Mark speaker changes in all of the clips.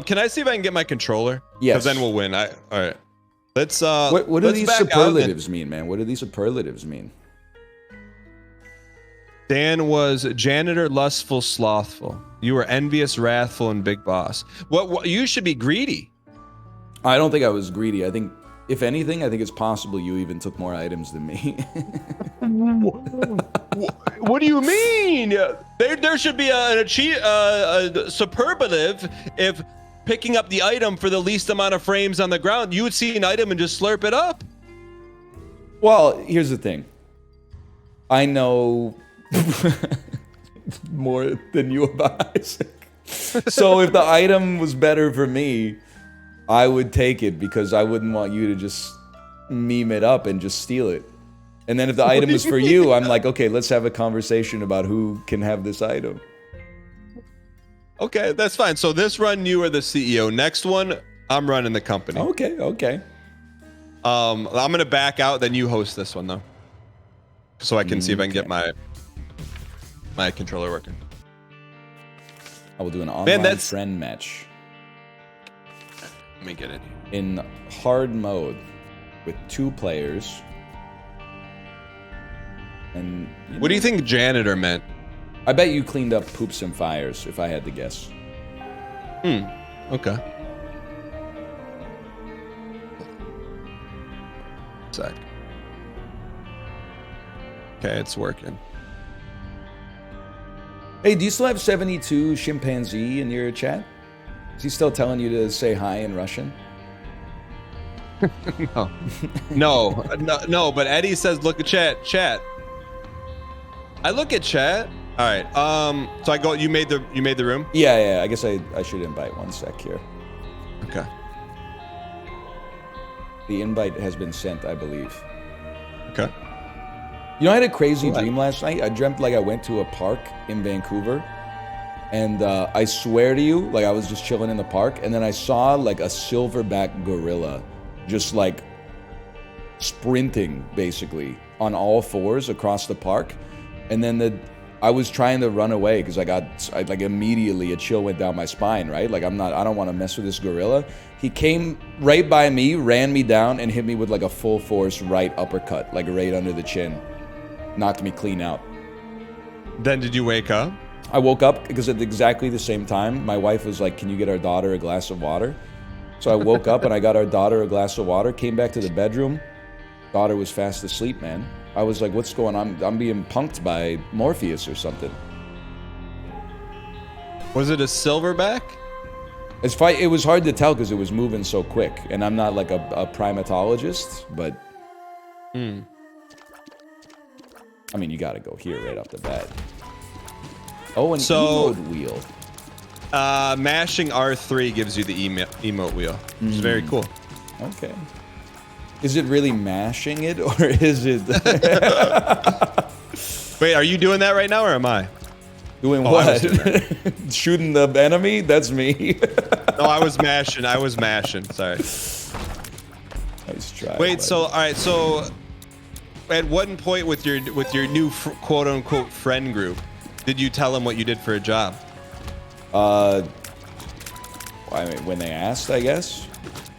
Speaker 1: can I see if I can get my controller?
Speaker 2: Yes.
Speaker 1: Because then we'll win. All right. Let's
Speaker 2: What do
Speaker 1: let's
Speaker 2: these
Speaker 1: back out
Speaker 2: superlatives mean, man? What do these superlatives mean?
Speaker 1: Dan was janitor, lustful, slothful. You were envious, wrathful, and big boss. What you should be greedy.
Speaker 2: I don't think I was greedy. I think, if anything, I think it's possible you even took more items than me.
Speaker 1: What do you mean? There should be a superlative if picking up the item for the least amount of frames on the ground. You would see an item and just slurp it up.
Speaker 2: Well, here's the thing. I know more than you about Isaac. So if the item was better for me, I would take it because I wouldn't want you to just meme it up and just steal it. And then if the item was for you, I'm like, okay, let's have a conversation about who can have this item.
Speaker 1: Okay, that's fine. So this run, you are the CEO. Next one, I'm running the company.
Speaker 2: Okay.
Speaker 1: I'm gonna back out. Then you host this one though, so I can see if I can get my controller working.
Speaker 2: I will do an online friend match.
Speaker 1: Let me get it
Speaker 2: in hard mode with 2 players. And
Speaker 1: what do you think janitor meant?
Speaker 2: I bet you cleaned up poops and fires, if I had to guess.
Speaker 1: Okay. Sec. Okay, it's working.
Speaker 2: Hey, do you still have 72 chimpanzee in your chat? Is he still telling you to say hi in Russian?
Speaker 1: No, but Eddie says look at chat. I look at chat. All right. So I go. You made the room.
Speaker 2: Yeah. I guess I should invite 1 sec here.
Speaker 1: Okay.
Speaker 2: The invite has been sent, I believe.
Speaker 1: Okay.
Speaker 2: You know, I had a crazy dream last night. I dreamt like I went to a park in Vancouver, and I swear to you, like I was just chilling in the park, and then I saw like a silverback gorilla, just like sprinting basically on all 4s across the park, and then I was trying to run away because I like immediately a chill went down my spine, right? Like I don't want to mess with this gorilla. He came right by me, ran me down, and hit me with like a full force right uppercut, like right under the chin. Knocked me clean out.
Speaker 1: Then did you wake up?
Speaker 2: I woke up because at exactly the same time, my wife was like, can you get our daughter a glass of water? So I woke up and I got our daughter a glass of water, came back to the bedroom. Daughter was fast asleep, man. I was like, what's going on? I'm being punked by Morpheus or something.
Speaker 1: Was it a silverback?
Speaker 2: It was hard to tell because it was moving so quick. And I'm not like a primatologist, but... I mean, you gotta go here right off the bat. Oh, an emote wheel.
Speaker 1: Mashing R3 gives you the emote wheel, which is very cool.
Speaker 2: Okay. Is it really mashing it, or is it...
Speaker 1: Wait, are you doing that right now, or am I?
Speaker 2: Doing what? Shooting the enemy? That's me.
Speaker 1: No, I was mashing. Sorry.
Speaker 2: Nice try.
Speaker 1: Wait, so all right, so at one point with your new quote unquote friend group, did you tell them what you did for a job?
Speaker 2: I mean, when they asked, I guess.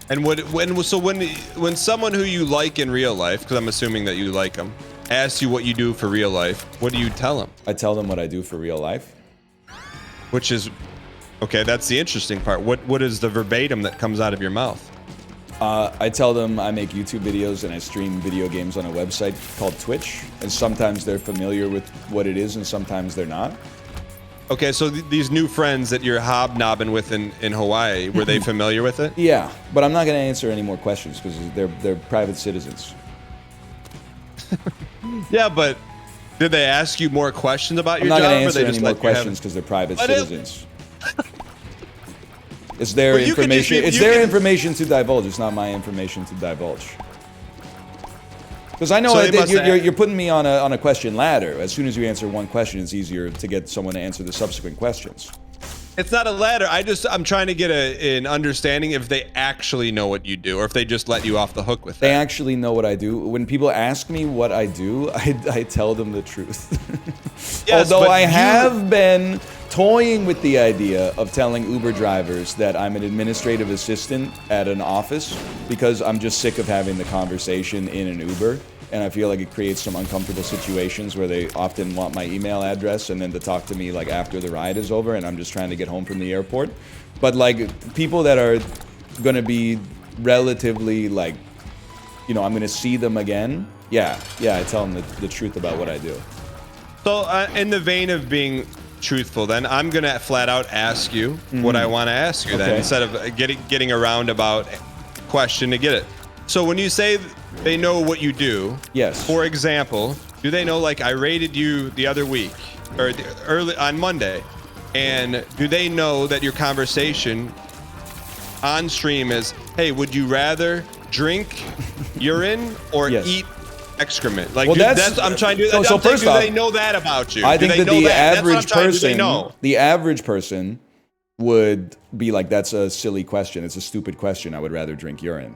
Speaker 1: And when someone who you like in real life, because I'm assuming that you like them, asks you what you do for real life, what do you tell them?
Speaker 2: I tell them what I do for real life.
Speaker 1: Which is, okay, that's the interesting part. What is the verbatim that comes out of your mouth?
Speaker 2: I tell them I make YouTube videos and I stream video games on a website called Twitch, and sometimes they're familiar with what it is and sometimes they're not.
Speaker 1: Okay, so these new friends that you're hobnobbing with in Hawaii, were they familiar with it?
Speaker 2: Yeah, but I'm not going to answer any more questions because they're private citizens.
Speaker 1: Yeah, but did they ask you more questions about your job?
Speaker 2: I'm not going to answer any more questions because they're private citizens. It's their information. It's their information to divulge. It's not my information to divulge. Because I know you're putting me on a question ladder. As soon as you answer one question, it's easier to get someone to answer the subsequent questions.
Speaker 1: It's not a ladder. I'm trying to get an understanding if they actually know what you do, or if they just let you off the hook with that.
Speaker 2: They actually know what I do. When people ask me what I do, I tell them the truth.
Speaker 1: Yes,
Speaker 2: Although I have been toying with the idea of telling Uber drivers that I'm an administrative assistant at an office because I'm just sick of having the conversation in an Uber. And I feel like it creates some uncomfortable situations where they often want my email address and then to talk to me like after the ride is over and I'm just trying to get home from the airport. But like people that are gonna be relatively like, you know, I'm gonna see them again. Yeah, I tell them the truth about what I do.
Speaker 1: So in the vein of being truthful, then I'm gonna flat out ask you what I want to ask you then, instead of getting a roundabout question to get it. So when you say they know what you do,
Speaker 2: yes.
Speaker 1: For example, do they know like I rated you the other week or early on Monday, and do they know that your conversation on stream is, hey, would you rather drink urine or eat excrement? Like,
Speaker 2: well,
Speaker 1: that's I'm trying to.
Speaker 2: So first
Speaker 1: do
Speaker 2: off,
Speaker 1: they know that about you?
Speaker 2: I think that the average person,
Speaker 1: know?
Speaker 2: The average person would be like, that's a silly question. It's a stupid question. I would rather drink urine.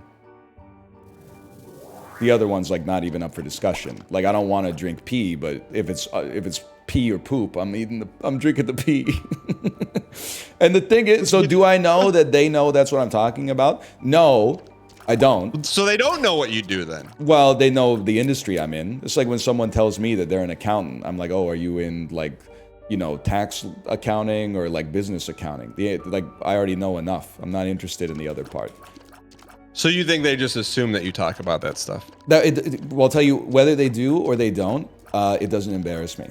Speaker 2: The other one's like not even up for discussion. Like I don't want to drink pee, but if it's pee or poop, I'm drinking the pee. And the thing is, so do I know that they know that's what I'm talking about? No, I don't.
Speaker 1: So they don't know what you do then? Well,
Speaker 2: they know the industry I'm in. It's like when someone tells me that they're an accountant, I'm like, oh, are you in like, you know, tax accounting or like business accounting? Like I already know enough. I'm not interested in the other part.
Speaker 1: So you think they just assume that you talk about that stuff?
Speaker 2: Well, I'll tell you, whether they do or they don't, it doesn't embarrass me.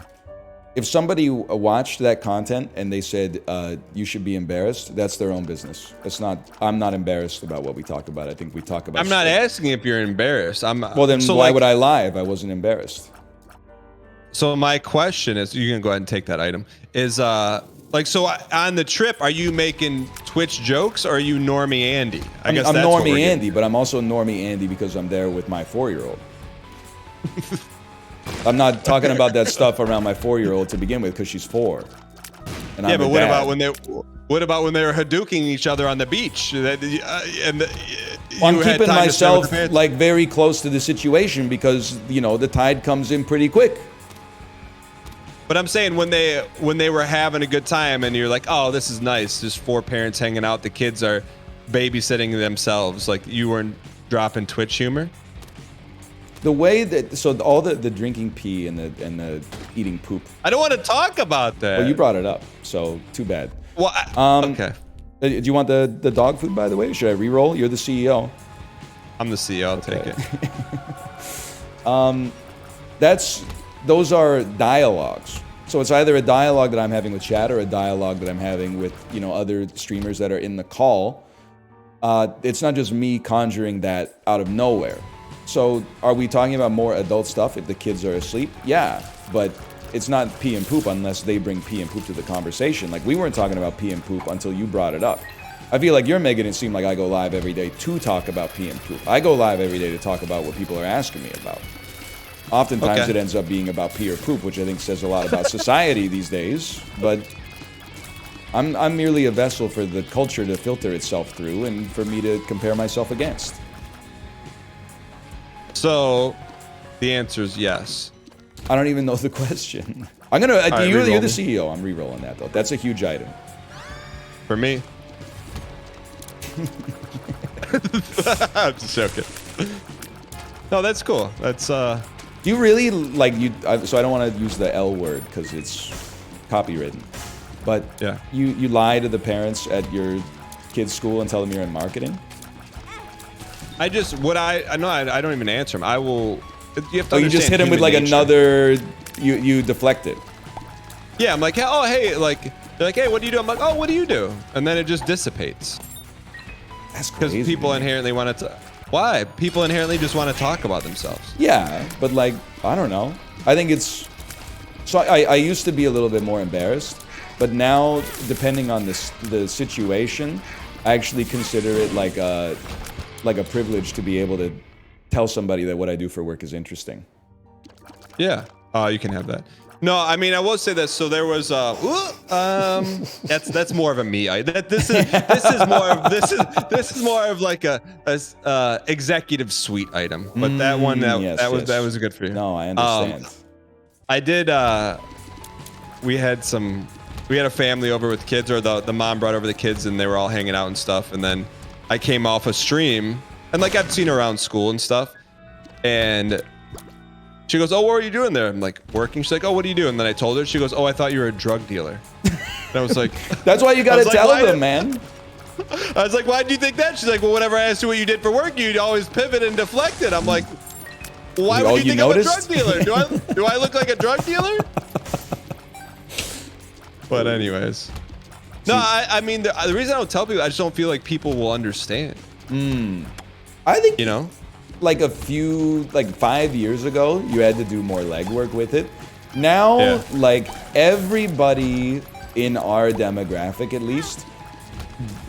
Speaker 2: If somebody watched that content and they said, you should be embarrassed, that's their own business. I'm not embarrassed about what we talk about. I think we talk about
Speaker 1: I'm not asking if you're embarrassed.
Speaker 2: Well, then so why would I lie if I wasn't embarrassed?
Speaker 1: So my question is, you can go ahead and take that item, is like, so on the trip, are you making Twitch jokes or are you Normie Andy?
Speaker 2: I guess I'm Normie Andy, but I'm also Normie Andy because I'm there with my 4-year-old. I'm not talking about that stuff around my 4-year-old to begin with because she's 4. And
Speaker 1: yeah, but what about when they were Hadouking each other on the beach? I'm
Speaker 2: keeping myself like very close to the situation because, you know, the tide comes in pretty quick.
Speaker 1: But I'm saying when they were having a good time and you're like, oh, this is nice, just 4 parents hanging out, the kids are babysitting themselves, like you weren't dropping Twitch humor?
Speaker 2: The way that, so all the drinking pee and the eating poop.
Speaker 1: I don't want to talk about that.
Speaker 2: Well, you brought it up, so too bad.
Speaker 1: Well, okay.
Speaker 2: Do you want the dog food, by the way? Should I re-roll? You're the CEO.
Speaker 1: I'm the CEO, I'll take
Speaker 2: it. Those are dialogues. So it's either a dialogue that I'm having with chat or a dialogue that I'm having with, you know, other streamers that are in the call. It's not just me conjuring that out of nowhere. So are we talking about more adult stuff if the kids are asleep? Yeah, but it's not pee and poop unless they bring pee and poop to the conversation. Like we weren't talking about pee and poop until you brought it up. I feel like you're making it seem like I go live every day to talk about pee and poop. I go live every day to talk about what people are asking me about. Oftentimes it ends up being about pee or poop, which I think says a lot about society these days. But I'm merely a vessel for the culture to filter itself through and for me to compare myself against.
Speaker 1: So the answer is yes.
Speaker 2: I don't even know the question. I'm gonna. You're the CEO. I'm re-rolling that though. That's a huge item.
Speaker 1: For me. I'm just joking. No, that's cool. That's
Speaker 2: Do you really like you? So I don't want to use the L word because it's copywritten. But
Speaker 1: yeah,
Speaker 2: you lie to the parents at your kid's school and tell them you're in marketing.
Speaker 1: I don't even answer them. I will. You have to.
Speaker 2: Oh, you just hit him with like another. You deflect it.
Speaker 1: Yeah, I'm like, oh hey, like they're like, hey, what do you do? I'm like, oh, what do you do? And then it just dissipates.
Speaker 2: That's crazy.
Speaker 1: Because people inherently want to. Why? People inherently just want to talk about themselves.
Speaker 2: Yeah, but like, I don't know. I think it's. So I used to be a little bit more embarrassed, but now, depending on the situation, I actually consider it like a privilege to be able to tell somebody that what I do for work is interesting.
Speaker 1: Yeah, you can have that. No, I mean I will say this. So there was that's more of a me. This is more of like a executive suite item. But that one that was good for you.
Speaker 2: No, I understand.
Speaker 1: I did. We had some we had a family over with kids, or the mom brought over the kids, and they were all hanging out and stuff. And then I came off a stream, and like I'd seen her around school and stuff, and she goes, "Oh, what are you doing there?" I'm like, "Working." She's like, "Oh, what do you do?" And then I told her. She goes, "Oh, I thought you were a drug dealer." And I was like,
Speaker 2: That's why you gotta
Speaker 1: like,
Speaker 2: tell
Speaker 1: why
Speaker 2: them, man.
Speaker 1: I was like, "Why do you think that?" She's like, "Well, whenever I asked you what you did for work, you'd always pivot and deflect it." I'm like, "Why would you think
Speaker 2: noticed?
Speaker 1: I'm a drug dealer? Do I look like a drug dealer?" But anyways, no, I mean the reason I don't tell people, I just don't feel like people will understand.
Speaker 2: I think,
Speaker 1: You know?
Speaker 2: like 5 years ago, you had to do more legwork with it. Now,
Speaker 1: Yeah.
Speaker 2: like everybody in our demographic, at least,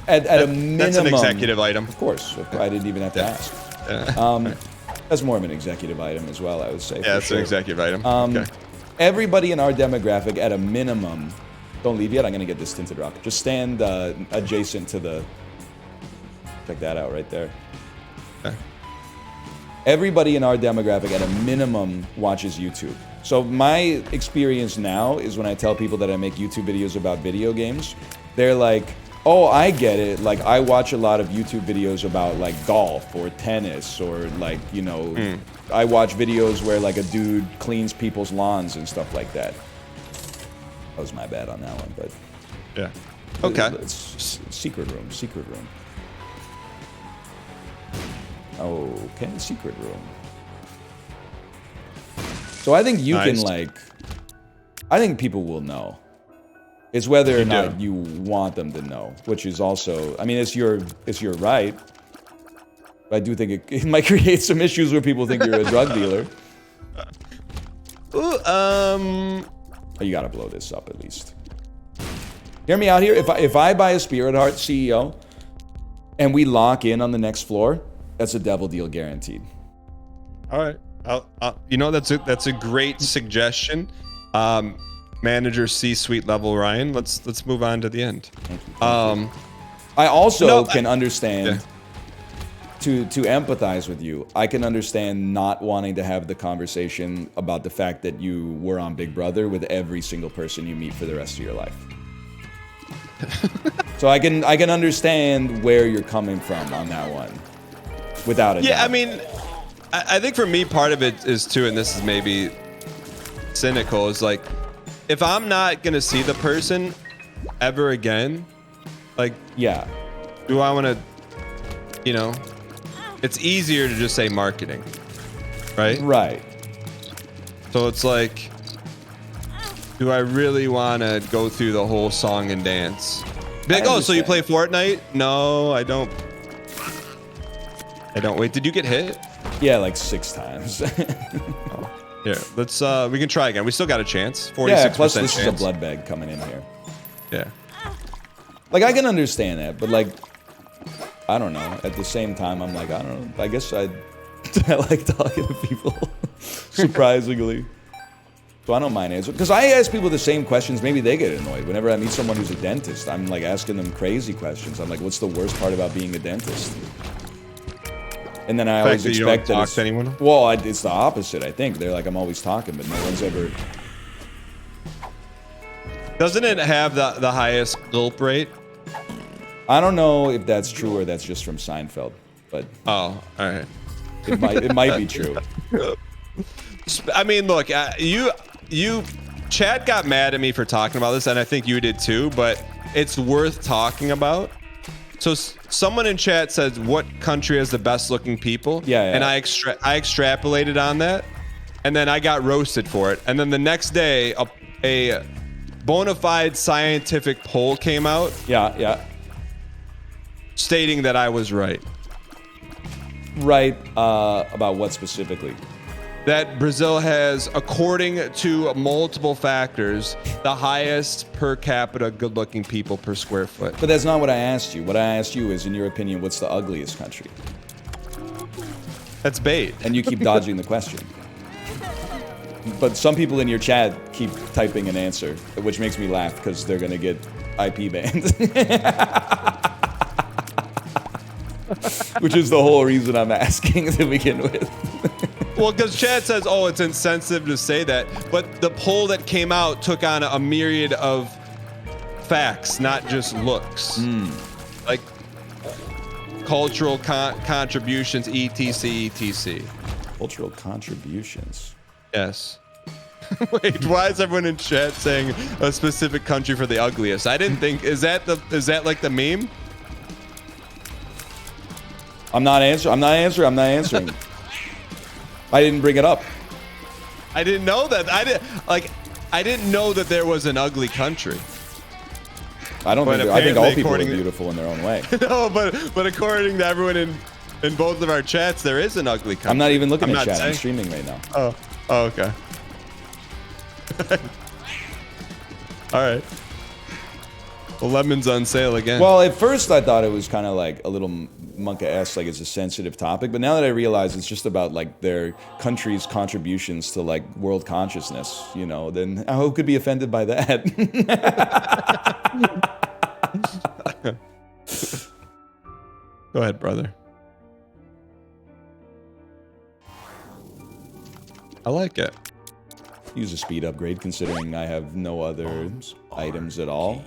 Speaker 2: at a minimum.
Speaker 1: That's an executive item.
Speaker 2: Of course, I didn't even have to ask. That's more of an executive item as well, I would say.
Speaker 1: Yeah, it's an executive item. Okay.
Speaker 2: Everybody in our demographic, at a minimum, don't leave yet. I'm gonna get this tinted rock. Just stand adjacent to the. Check that out right there.
Speaker 1: Okay.
Speaker 2: Everybody in our demographic, at a minimum, watches YouTube. So my experience now is when I tell people that I make YouTube videos about video games, they're like, "Oh, I get it. Like, I watch a lot of YouTube videos about like golf or tennis or like, you know, I watch videos where like a dude cleans people's lawns and stuff like that." That was my bad on that one, but
Speaker 1: Yeah. Okay.
Speaker 2: it's secret room. Okay, secret room. So I think you can
Speaker 1: Nice.
Speaker 2: I think people will know. It's whether or
Speaker 1: You
Speaker 2: not
Speaker 1: do.
Speaker 2: you want them to know, which is also, I mean, it's your right. But I do think it might create some issues where people think you're a drug dealer.
Speaker 1: Ooh,
Speaker 2: Oh, you gotta blow this up at least. Hear me out here. If I buy a Spirit Heart CEO and we lock in on the next floor, that's a devil deal guaranteed.
Speaker 1: all right. You know, that's a great suggestion. Manager C-suite level, Ryan. Let's move on to the end.
Speaker 2: Thank you.
Speaker 1: I
Speaker 2: I also
Speaker 1: No,
Speaker 2: can understand, to empathize with you, I can understand not wanting to have the conversation about the fact that you were on Big Brother with every single person you meet for the rest of your life. So I can understand where you're coming from on that one, without a doubt.
Speaker 1: Yeah, I mean, I think for me, part of it is too, and this is maybe cynical, is like, if I'm not gonna see the person ever again, like,
Speaker 2: Yeah.
Speaker 1: do I want to, you know, it's easier to just say marketing, right?
Speaker 2: Right.
Speaker 1: So it's like, do I really want to go through the whole song and dance? Be like,
Speaker 2: I
Speaker 1: oh, so you
Speaker 2: understand.
Speaker 1: play Fortnite? No, I don't. Wait, did you get hit?
Speaker 2: Yeah, like 6 times.
Speaker 1: Here, let's, we can try again. We still got a chance. 46%
Speaker 2: Yeah, plus this
Speaker 1: chance.
Speaker 2: is a blood bag coming in here.
Speaker 1: Yeah.
Speaker 2: Like, I can understand that, but like, I don't know. At the same time, I'm like, I don't know. I guess I like talking to people, surprisingly. So I don't mind answering. Because I ask people the same questions. Maybe they get annoyed. Whenever I meet someone who's a dentist, I'm like asking them crazy questions. I'm like, what's the worst part about being a dentist? And then I always
Speaker 1: that you
Speaker 2: expect
Speaker 1: don't
Speaker 2: that
Speaker 1: talk to anyone?
Speaker 2: Well, it's the opposite, I think. They're like, I'm always talking, but no one's ever...
Speaker 1: Doesn't it have the highest gulp rate?
Speaker 2: I don't know if that's true or that's just from Seinfeld, but
Speaker 1: Oh, all right.
Speaker 2: it might be true.
Speaker 1: I mean, look, Chad got mad at me for talking about this, and I think you did too, but it's worth talking about. So someone in chat says, what country has the best looking people?
Speaker 2: Yeah.
Speaker 1: And I extrapolated on that, and then I got roasted for it. And then the next day, a bona fide scientific poll came out
Speaker 2: Yeah.
Speaker 1: stating that I was right.
Speaker 2: Right, about what specifically?
Speaker 1: That Brazil has, according to multiple factors, the highest per capita good-looking people per square foot.
Speaker 2: But that's not what I asked you. What I asked you is, in your opinion, what's the ugliest country?
Speaker 1: That's bait.
Speaker 2: And you keep dodging the question. But some people in your chat keep typing an answer, which makes me laugh because they're going to get IP banned. Which is the whole reason I'm asking to begin with.
Speaker 1: Well, because Chad says, oh, it's insensitive to say that, but the poll that came out took on a myriad of facts, not just looks. Like cultural contributions, etc.
Speaker 2: Cultural contributions.
Speaker 1: Yes. Wait, why is everyone in chat saying a specific country for the ugliest? I didn't think, is that like the meme?
Speaker 2: I'm not answering. I didn't bring it up.
Speaker 1: I didn't know that. I didn't know that there was an ugly country.
Speaker 2: I don't think. I think all people are beautiful in their own way.
Speaker 1: No, but according to everyone in both of our chats, there is an ugly country.
Speaker 2: I'm not even looking at chat. I'm streaming right now.
Speaker 1: Oh, okay. All right. Well, lemon's on sale again.
Speaker 2: Well, at first I thought it was kind of like a little monka-esque, like it's a sensitive topic. But now that I realize it's just about like their country's contributions to like world consciousness, you know, then who could be offended by that?
Speaker 1: Go ahead, brother. I like it.
Speaker 2: Use a speed upgrade, considering I have no other items at all.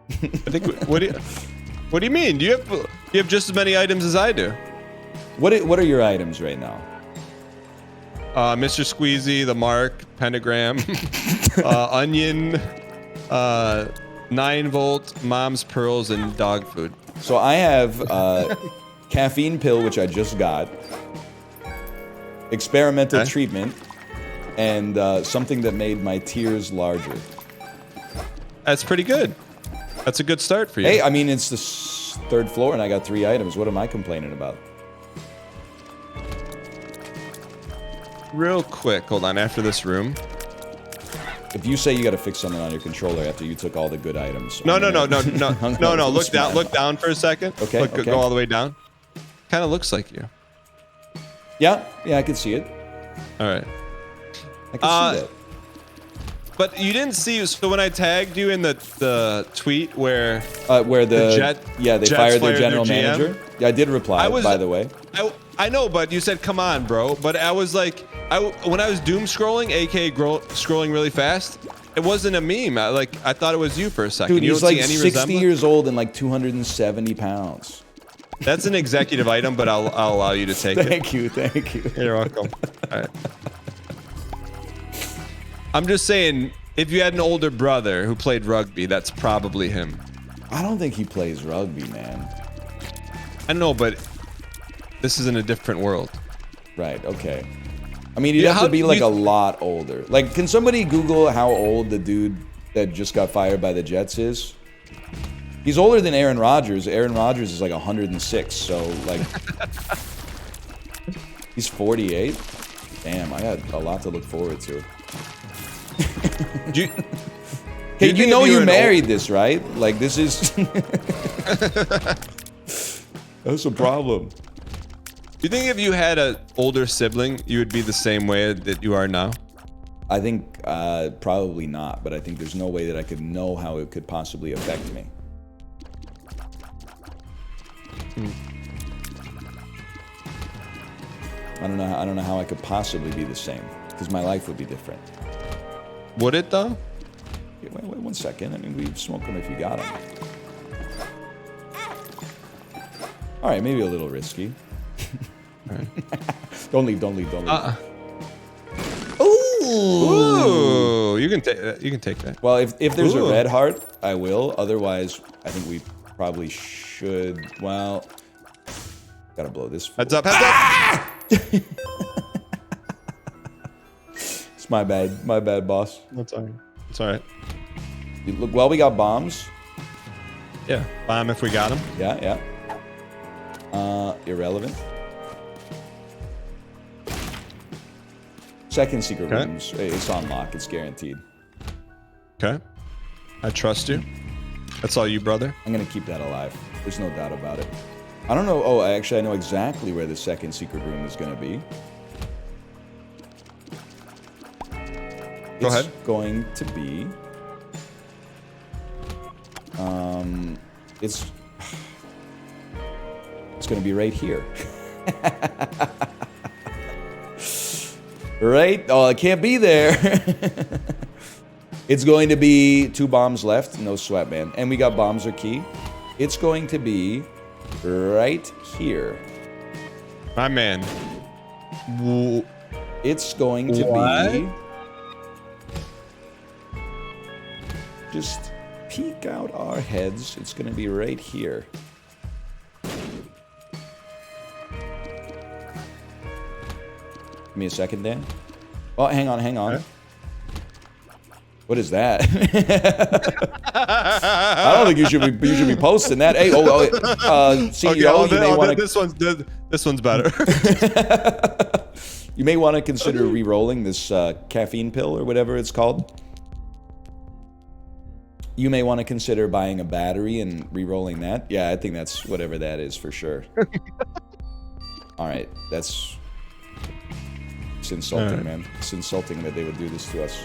Speaker 1: I think. What do you mean? You have just as many items as I do.
Speaker 2: What are your items right now?
Speaker 1: Mr. Squeezy, the Mark, Pentagram, Onion, 9-volt, Mom's Pearls, and dog food.
Speaker 2: So I have caffeine pill, which I just got, experimental treatment, and something that made my tears larger.
Speaker 1: That's pretty good. That's a good start for you.
Speaker 2: Hey, I mean, it's the third floor and I got 3 items. What am I complaining about?
Speaker 1: Real quick, hold on. After this room.
Speaker 2: If you say you got to fix something on your controller after you took all the good items.
Speaker 1: No. Look down. Look down for a second.
Speaker 2: Okay.
Speaker 1: Okay. Go all the way down. Kind of looks like you.
Speaker 2: Yeah, I can see it.
Speaker 1: All right.
Speaker 2: I can see that.
Speaker 1: But you didn't see, so when I tagged you in the tweet where
Speaker 2: they fired their general manager. Yeah, I did reply, by the way.
Speaker 1: I know, but you said, come on, bro. But I was like, when I was doom scrolling, aka scrolling really fast, it wasn't a meme. I thought it was you for a second.
Speaker 2: Dude,
Speaker 1: you
Speaker 2: he's
Speaker 1: don't
Speaker 2: like
Speaker 1: see any
Speaker 2: 60 years old and like 270 pounds.
Speaker 1: That's an executive item, but I'll allow you to take it.
Speaker 2: Thank you.
Speaker 1: You're welcome. All right. I'm just saying, if you had an older brother who played rugby, that's probably him.
Speaker 2: I don't think he plays rugby, man.
Speaker 1: I know, but this is in a different world.
Speaker 2: Right, okay. I mean, he'd have to be like a lot older. Like, can somebody Google how old the dude that just got fired by the Jets is? He's older than Aaron Rodgers. Aaron Rodgers is like 106, so like... He's 48? Damn, I got a lot to look forward to. Hey, you know you married this, right? Like, this is... That's a problem.
Speaker 1: Do you think if you had an older sibling, you would be the same way that you are now?
Speaker 2: I think probably not, but I think there's no way that I could know how it could possibly affect me. I don't know how I could possibly be the same, because my life would be different.
Speaker 1: Would it though?
Speaker 2: Wait 1 second. I mean, we smoke them if you got them. All right, maybe a little risky.
Speaker 1: All right.
Speaker 2: Don't leave.
Speaker 1: Ooh, you can take that. You can take that.
Speaker 2: Well, if there's a red heart, I will. Otherwise, I think we probably should. Well, gotta blow this.
Speaker 1: Heads up! Heads up!
Speaker 2: It's my bad, boss.
Speaker 1: That's all right. It's all right.
Speaker 2: Look, well, we got bombs.
Speaker 1: Yeah, bomb if we got them.
Speaker 2: Yeah. Irrelevant. Second secret rooms. It's on lock. It's guaranteed.
Speaker 1: Okay. I trust you. That's all you, brother.
Speaker 2: I'm gonna keep that alive. There's no doubt about it. I don't know. Oh, I know exactly where the second secret room is gonna be.
Speaker 1: Go ahead.
Speaker 2: It's going to be. It's going to be right here. Right? Oh, it can't be there. It's going to be 2 bombs left. No sweat, man. And we got bombs are key. It's going to be right here.
Speaker 1: My man.
Speaker 2: It's going to be... Just peek out our heads. It's going to be right here. Give me a second, Dan. Oh, hang on.
Speaker 1: Okay.
Speaker 2: What is that? I don't think you should be posting that. Hey, CEO,
Speaker 1: okay, this one's better.
Speaker 2: You may want to consider re-rolling this caffeine pill or whatever it's called. You may want to consider buying a battery and re-rolling that. Yeah, I think that's whatever that is for sure. All right, it's insulting, man. It's insulting that they would do this to us.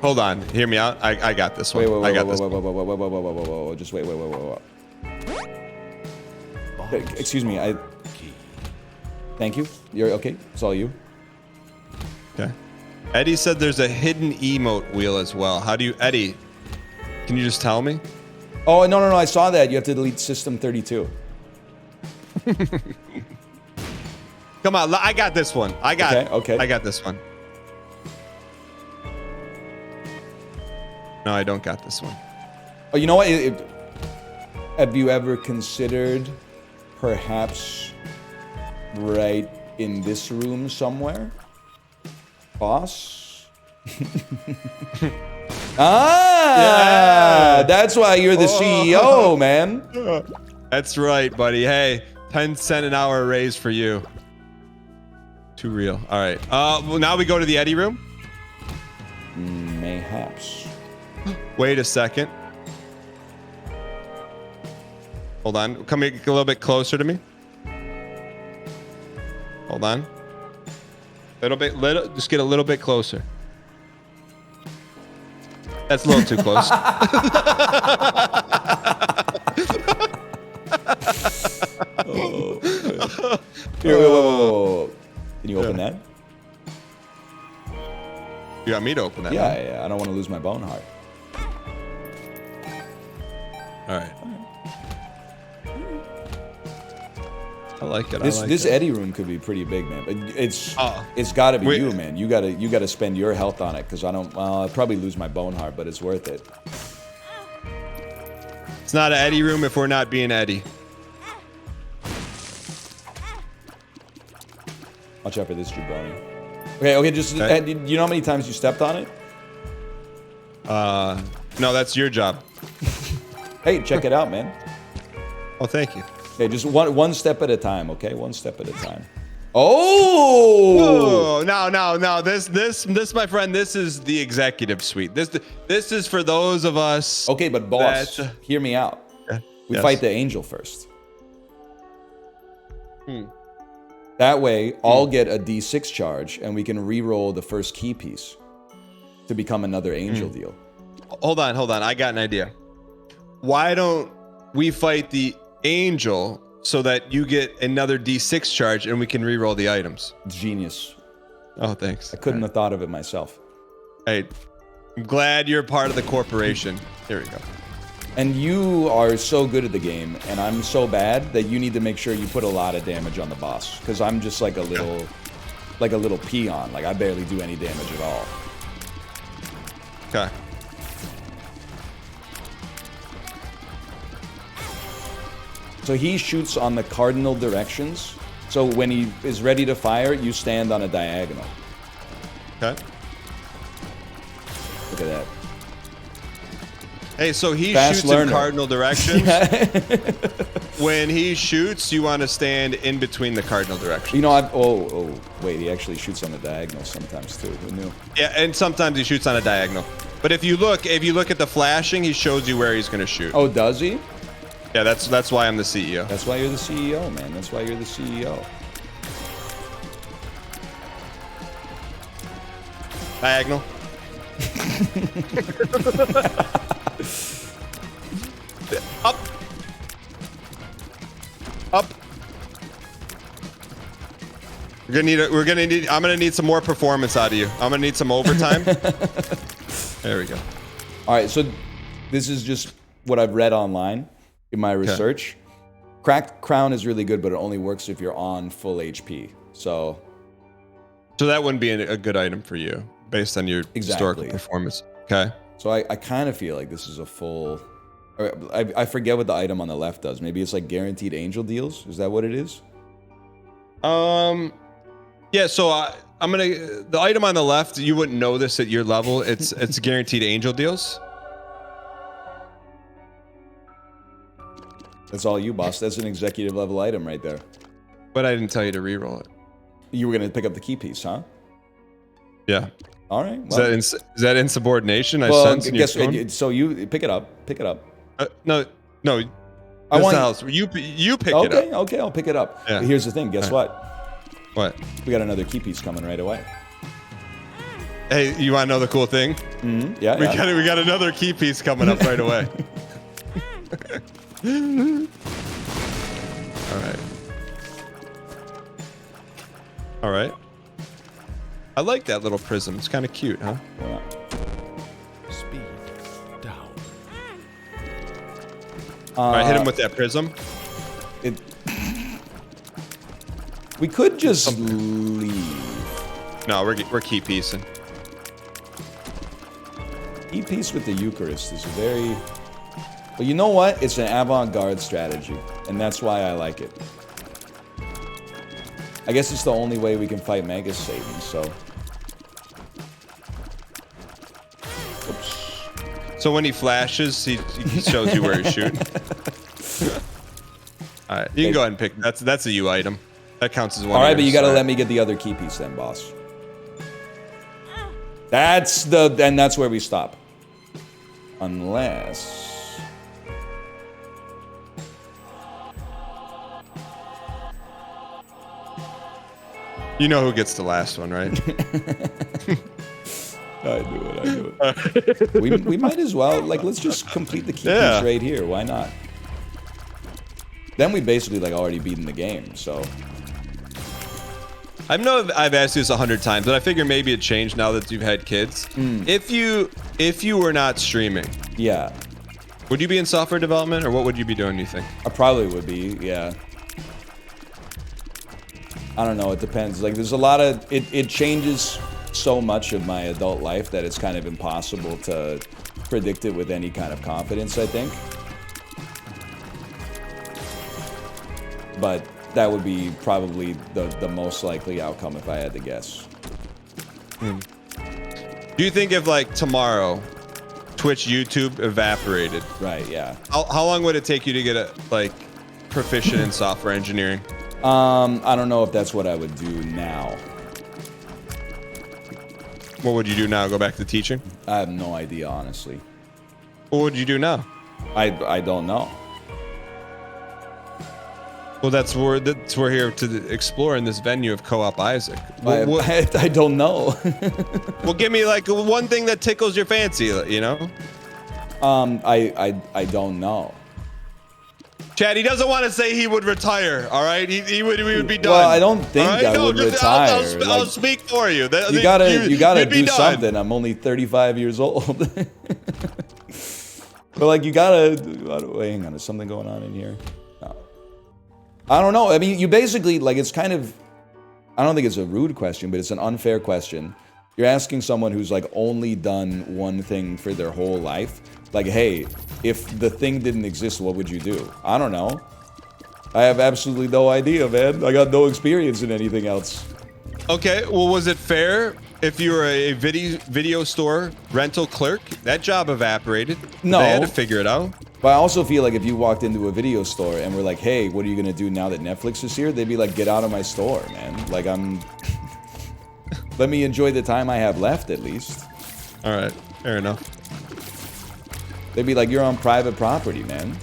Speaker 1: Hold on, hear me out. I got this one.
Speaker 2: Wait,
Speaker 1: I got this.
Speaker 2: Just wait. Excuse me. Thank you. You're okay. It's all you.
Speaker 1: Okay. Eddie said there's a hidden emote wheel as well. How do you, Eddie? Can you just tell me?
Speaker 2: Oh no! I saw that. You have to delete System 32.
Speaker 1: Come on, I got this one.
Speaker 2: Okay.
Speaker 1: I got this one. No, I don't got this one.
Speaker 2: Oh, you know what? Have you ever considered perhaps right in this room somewhere? Boss?
Speaker 1: Yeah.
Speaker 2: That's why you're the CEO, man.
Speaker 1: That's right, buddy. Hey, 10-cent an hour raise for you. Too real. All right. Well, now we go to the Eddie room.
Speaker 2: Mayhaps.
Speaker 1: Wait a second. Hold on. Come a little bit closer to me. Hold on. Just get a little bit closer. That's a little too close.
Speaker 2: Here, whoa. Can you open that?
Speaker 1: You got me to open that.
Speaker 2: Yeah. I don't want to lose my bone heart.
Speaker 1: All right. I like it.
Speaker 2: This Eddie room could be pretty big, man. But it's got to be you, man. You gotta spend your health on it because I'll probably lose my bone heart, but it's worth it.
Speaker 1: It's not an Eddie room if we're not being Eddie.
Speaker 2: Watch out for this jabroni. Okay. Just you know how many times you stepped on it?
Speaker 1: No, that's your job.
Speaker 2: Hey, check it out, man.
Speaker 1: Oh, thank you.
Speaker 2: Okay, just one step at a time, okay? One step at a time. Oh!
Speaker 1: No. This, my friend, this is the executive suite. This is for those of us.
Speaker 2: Okay, but boss, hear me out. We fight the angel first. That way, I'll get a D6 charge, and we can re-roll the first key piece to become another angel deal.
Speaker 1: Hold on. I got an idea. Why don't we fight the angel so that you get another D6 charge and we can re-roll the items?
Speaker 2: Genius.
Speaker 1: Oh, thanks.
Speaker 2: I couldn't have thought of it myself.
Speaker 1: Hey, I'm glad you're part of the corporation. Here we go.
Speaker 2: And you are so good at the game, and I'm so bad that you need to make sure you put a lot of damage on the boss, because I'm just like a little peon. Like I barely do any damage at all.
Speaker 1: Okay.
Speaker 2: So he shoots on the cardinal directions. So when he is ready to fire, you stand on a diagonal.
Speaker 1: Okay.
Speaker 2: Look at that.
Speaker 1: Hey, so he
Speaker 2: Fast
Speaker 1: shoots
Speaker 2: learner.
Speaker 1: in cardinal directions. When he shoots, you want to stand in between the cardinal directions.
Speaker 2: You know, wait, he actually shoots on the diagonal sometimes too. Who knew?
Speaker 1: Yeah, and sometimes he shoots on a diagonal. But if you look at the flashing, he shows you where he's going to shoot.
Speaker 2: Oh, does he?
Speaker 1: Yeah, that's why I'm the CEO.
Speaker 2: That's why you're the CEO, man. That's why you're the CEO.
Speaker 1: Diagonal. Up. We're gonna need. I'm gonna need some more performance out of you. I'm gonna need some overtime. There we go.
Speaker 2: All right, so this is just what I've read online in my research. Cracked Crown is really good, but it only works if you're on full HP. So
Speaker 1: that wouldn't be a good item for you based on your historical performance. Okay.
Speaker 2: So I kind of feel like this is a full. I forget what the item on the left does. Maybe it's like guaranteed angel deals. Is that what it is?
Speaker 1: Yeah. So I'm gonna the item on the left. You wouldn't know this at your level. It's guaranteed angel deals.
Speaker 2: That's all you, boss. That's an executive level item right there.
Speaker 1: But I didn't tell you to reroll it.
Speaker 2: You were gonna pick up the key piece, huh?
Speaker 1: Yeah.
Speaker 2: All right. Well,
Speaker 1: is that insubordination? I sense.
Speaker 2: So you pick it up. Pick it up.
Speaker 1: No.
Speaker 2: I want
Speaker 1: house. You pick it up.
Speaker 2: Okay, I'll pick it up.
Speaker 1: Yeah.
Speaker 2: But here's the thing. Guess what?
Speaker 1: What?
Speaker 2: We got another key piece coming right away.
Speaker 1: Hey, you want to know the cool thing?
Speaker 2: Mm-hmm. Yeah.
Speaker 1: We got another key piece coming up right away. All right. I like that little prism. It's kind of cute, huh?
Speaker 2: Yeah.
Speaker 3: Speed down.
Speaker 1: All right, hit him with that prism.
Speaker 2: We could just leave.
Speaker 1: No, we're key piecing.
Speaker 2: Key piece with the Eucharist is very. But you know what? It's an avant-garde strategy, and that's why I like it. I guess it's the only way we can fight Mega Satan, so. Oops.
Speaker 1: So when he flashes, he shows you where he's shooting. All right, you can go ahead and pick. That's a U item. That counts as one.
Speaker 2: All right, but you gotta let me get the other key piece then, boss. And that's where we stop. Unless.
Speaker 1: You know who gets the last one, right?
Speaker 2: I do it. we might as well, like, let's just complete the key piece right here. Why not? Then we basically, like, already beaten the game, so.
Speaker 1: I know I've asked you this 100 times, but I figure maybe it changed now that you've had kids. If you were not streaming,
Speaker 2: yeah,
Speaker 1: would you be in software development, or what would you be doing, you think?
Speaker 2: I probably would be, yeah. I don't know, it depends. Like, there's a lot of, it changes so much of my adult life that it's kind of impossible to predict it with any kind of confidence, I think. But that would be probably the most likely outcome if I had to guess.
Speaker 1: Do you think if, like, tomorrow, Twitch, YouTube evaporated?
Speaker 2: Right, yeah.
Speaker 1: How long would it take you to get, proficient in software engineering?
Speaker 2: I don't know if that's what I would do now.
Speaker 1: What would you do now? Go back to teaching?
Speaker 2: I have no idea, honestly.
Speaker 1: What would you do now?
Speaker 2: I don't know.
Speaker 1: Well, that's we're here to explore in this venue of Co-op Isaac.
Speaker 2: I don't know.
Speaker 1: Well, give me like one thing that tickles your fancy, you know?
Speaker 2: I don't know.
Speaker 1: Chad, he doesn't want to say he would retire. All right, we would be done.
Speaker 2: Well, I don't think I would retire.
Speaker 1: I'll speak for you.
Speaker 2: You gotta do something. I'm only 35 years old. But like, you gotta. Wait, hang on. Is something going on in here? No. I don't know. I mean, you basically like. It's kind of. I don't think it's a rude question, but it's an unfair question. You're asking someone who's like only done one thing for their whole life. Like, hey, if the thing didn't exist, what would you do? I don't know. I have absolutely no idea, man. I got no experience in anything else.
Speaker 1: Okay, well, was it fair if you were a video store rental clerk? That job evaporated.
Speaker 2: No.
Speaker 1: They had to figure it out.
Speaker 2: But I also feel like if you walked into a video store and were like, hey, what are you going to do now that Netflix is here? They'd be like, get out of my store, man. Like, let me enjoy the time I have left, at least.
Speaker 1: All right, fair enough.
Speaker 2: They'd be like, you're on private property, man.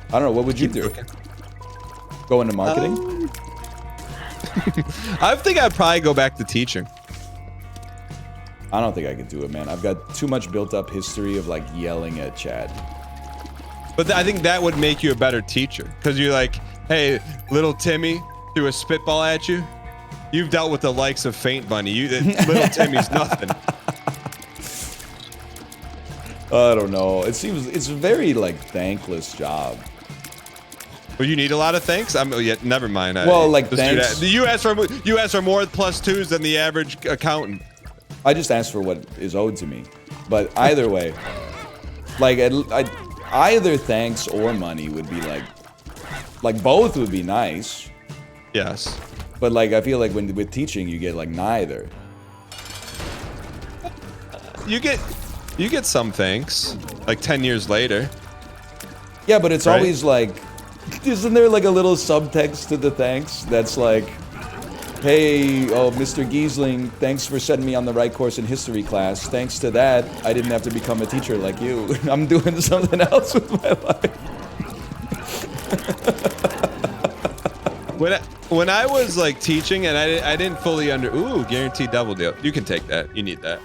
Speaker 2: I don't know, what would you do? Go into marketing?
Speaker 1: I think I'd probably go back to teaching.
Speaker 2: I don't think I could do it, man. I've got too much built up history of like yelling at Chad.
Speaker 1: But I think that would make you a better teacher because you're like, hey, little Timmy threw a spitball at you. You've dealt with the likes of Faint Bunny. Little Timmy's nothing.
Speaker 2: I don't know. It seems it's a very like thankless job.
Speaker 1: Well, you need a lot of thanks. Yeah, never mind.
Speaker 2: Well, like thanks.
Speaker 1: You asked for more +2s than the average accountant.
Speaker 2: I just asked for what is owed to me. But either way, like either thanks or money would be like both would be nice.
Speaker 1: Yes.
Speaker 2: But like I feel like with teaching you get like neither.
Speaker 1: You get some thanks like 10 years later.
Speaker 2: Yeah, but it's
Speaker 1: right?
Speaker 2: always like, isn't there like a little subtext to the thanks that's like, hey, oh, Mr. Giesling, thanks for setting me on the right course in history class. Thanks to that, I didn't have to become a teacher like you. I'm doing something else with my life.
Speaker 1: When I was like teaching and I didn't fully guaranteed double deal. You can take that. You need that.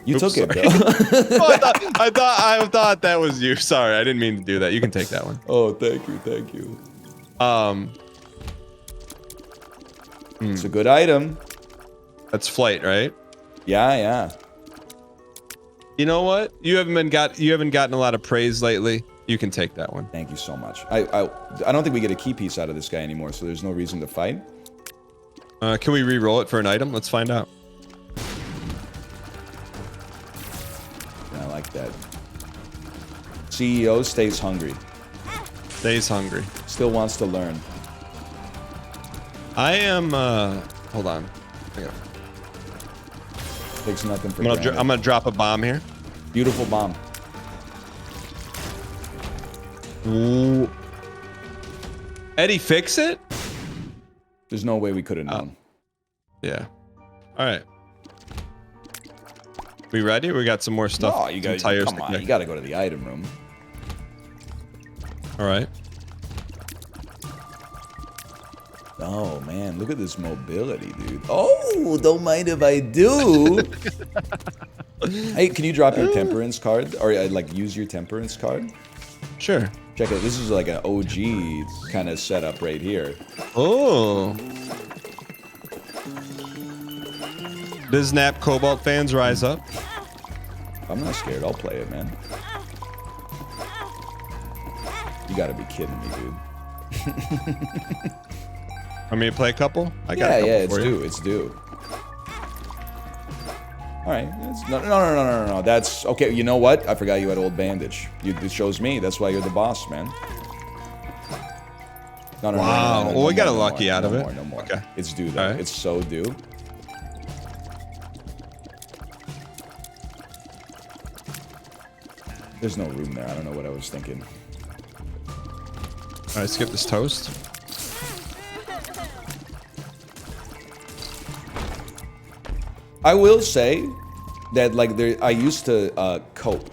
Speaker 2: You took it,
Speaker 1: sorry.
Speaker 2: though.
Speaker 1: Oh, I thought that was you. Sorry, I didn't mean to do that. You can take that one.
Speaker 2: Oh, thank you. It's a good item.
Speaker 1: That's flight, right?
Speaker 2: Yeah.
Speaker 1: You know what? You haven't gotten a lot of praise lately. You can take that one.
Speaker 2: Thank you so much. I don't think we get a key piece out of this guy anymore, so there's no reason to fight.
Speaker 1: Can we re-roll it for an item? Let's find out.
Speaker 2: I like that. CEO stays hungry.
Speaker 1: Stays hungry.
Speaker 2: Still wants to learn.
Speaker 1: I am. Hold on.
Speaker 2: Takes nothing for
Speaker 1: I'm
Speaker 2: granted.
Speaker 1: gonna drop a bomb here.
Speaker 2: Beautiful bomb.
Speaker 1: Ooh. Eddie, fix it?
Speaker 2: There's no way we could have known.
Speaker 1: Yeah. All right. We ready? We got some more stuff.
Speaker 2: Oh, you got
Speaker 1: tires.
Speaker 2: Come on, you got to go to the item room.
Speaker 1: All right.
Speaker 2: Oh man, look at this mobility, dude. Oh, don't mind if I do. Hey, can you drop your temperance card, or like use your temperance card?
Speaker 1: Sure.
Speaker 2: Check it. This is like an OG kind of setup right here.
Speaker 1: Oh. Biznap Cobalt fans rise up.
Speaker 2: I'm not scared. I'll play it, man. You gotta be kidding me, dude.
Speaker 1: Want me to play a couple? I got a couple
Speaker 2: it's
Speaker 1: for you.
Speaker 2: due. It's due. All right. No. That's okay. You know what? I forgot you had old bandage. It shows me. That's why you're the boss, man. No.
Speaker 1: Wow. Well, we got a
Speaker 2: no
Speaker 1: lucky
Speaker 2: more,
Speaker 1: out of it.
Speaker 2: No more.
Speaker 1: Okay.
Speaker 2: It's due though.
Speaker 1: All right.
Speaker 2: It's so due. There's no room there. I don't know what I was thinking.
Speaker 1: All right, skip this toast.
Speaker 2: I will say that like I used to cope.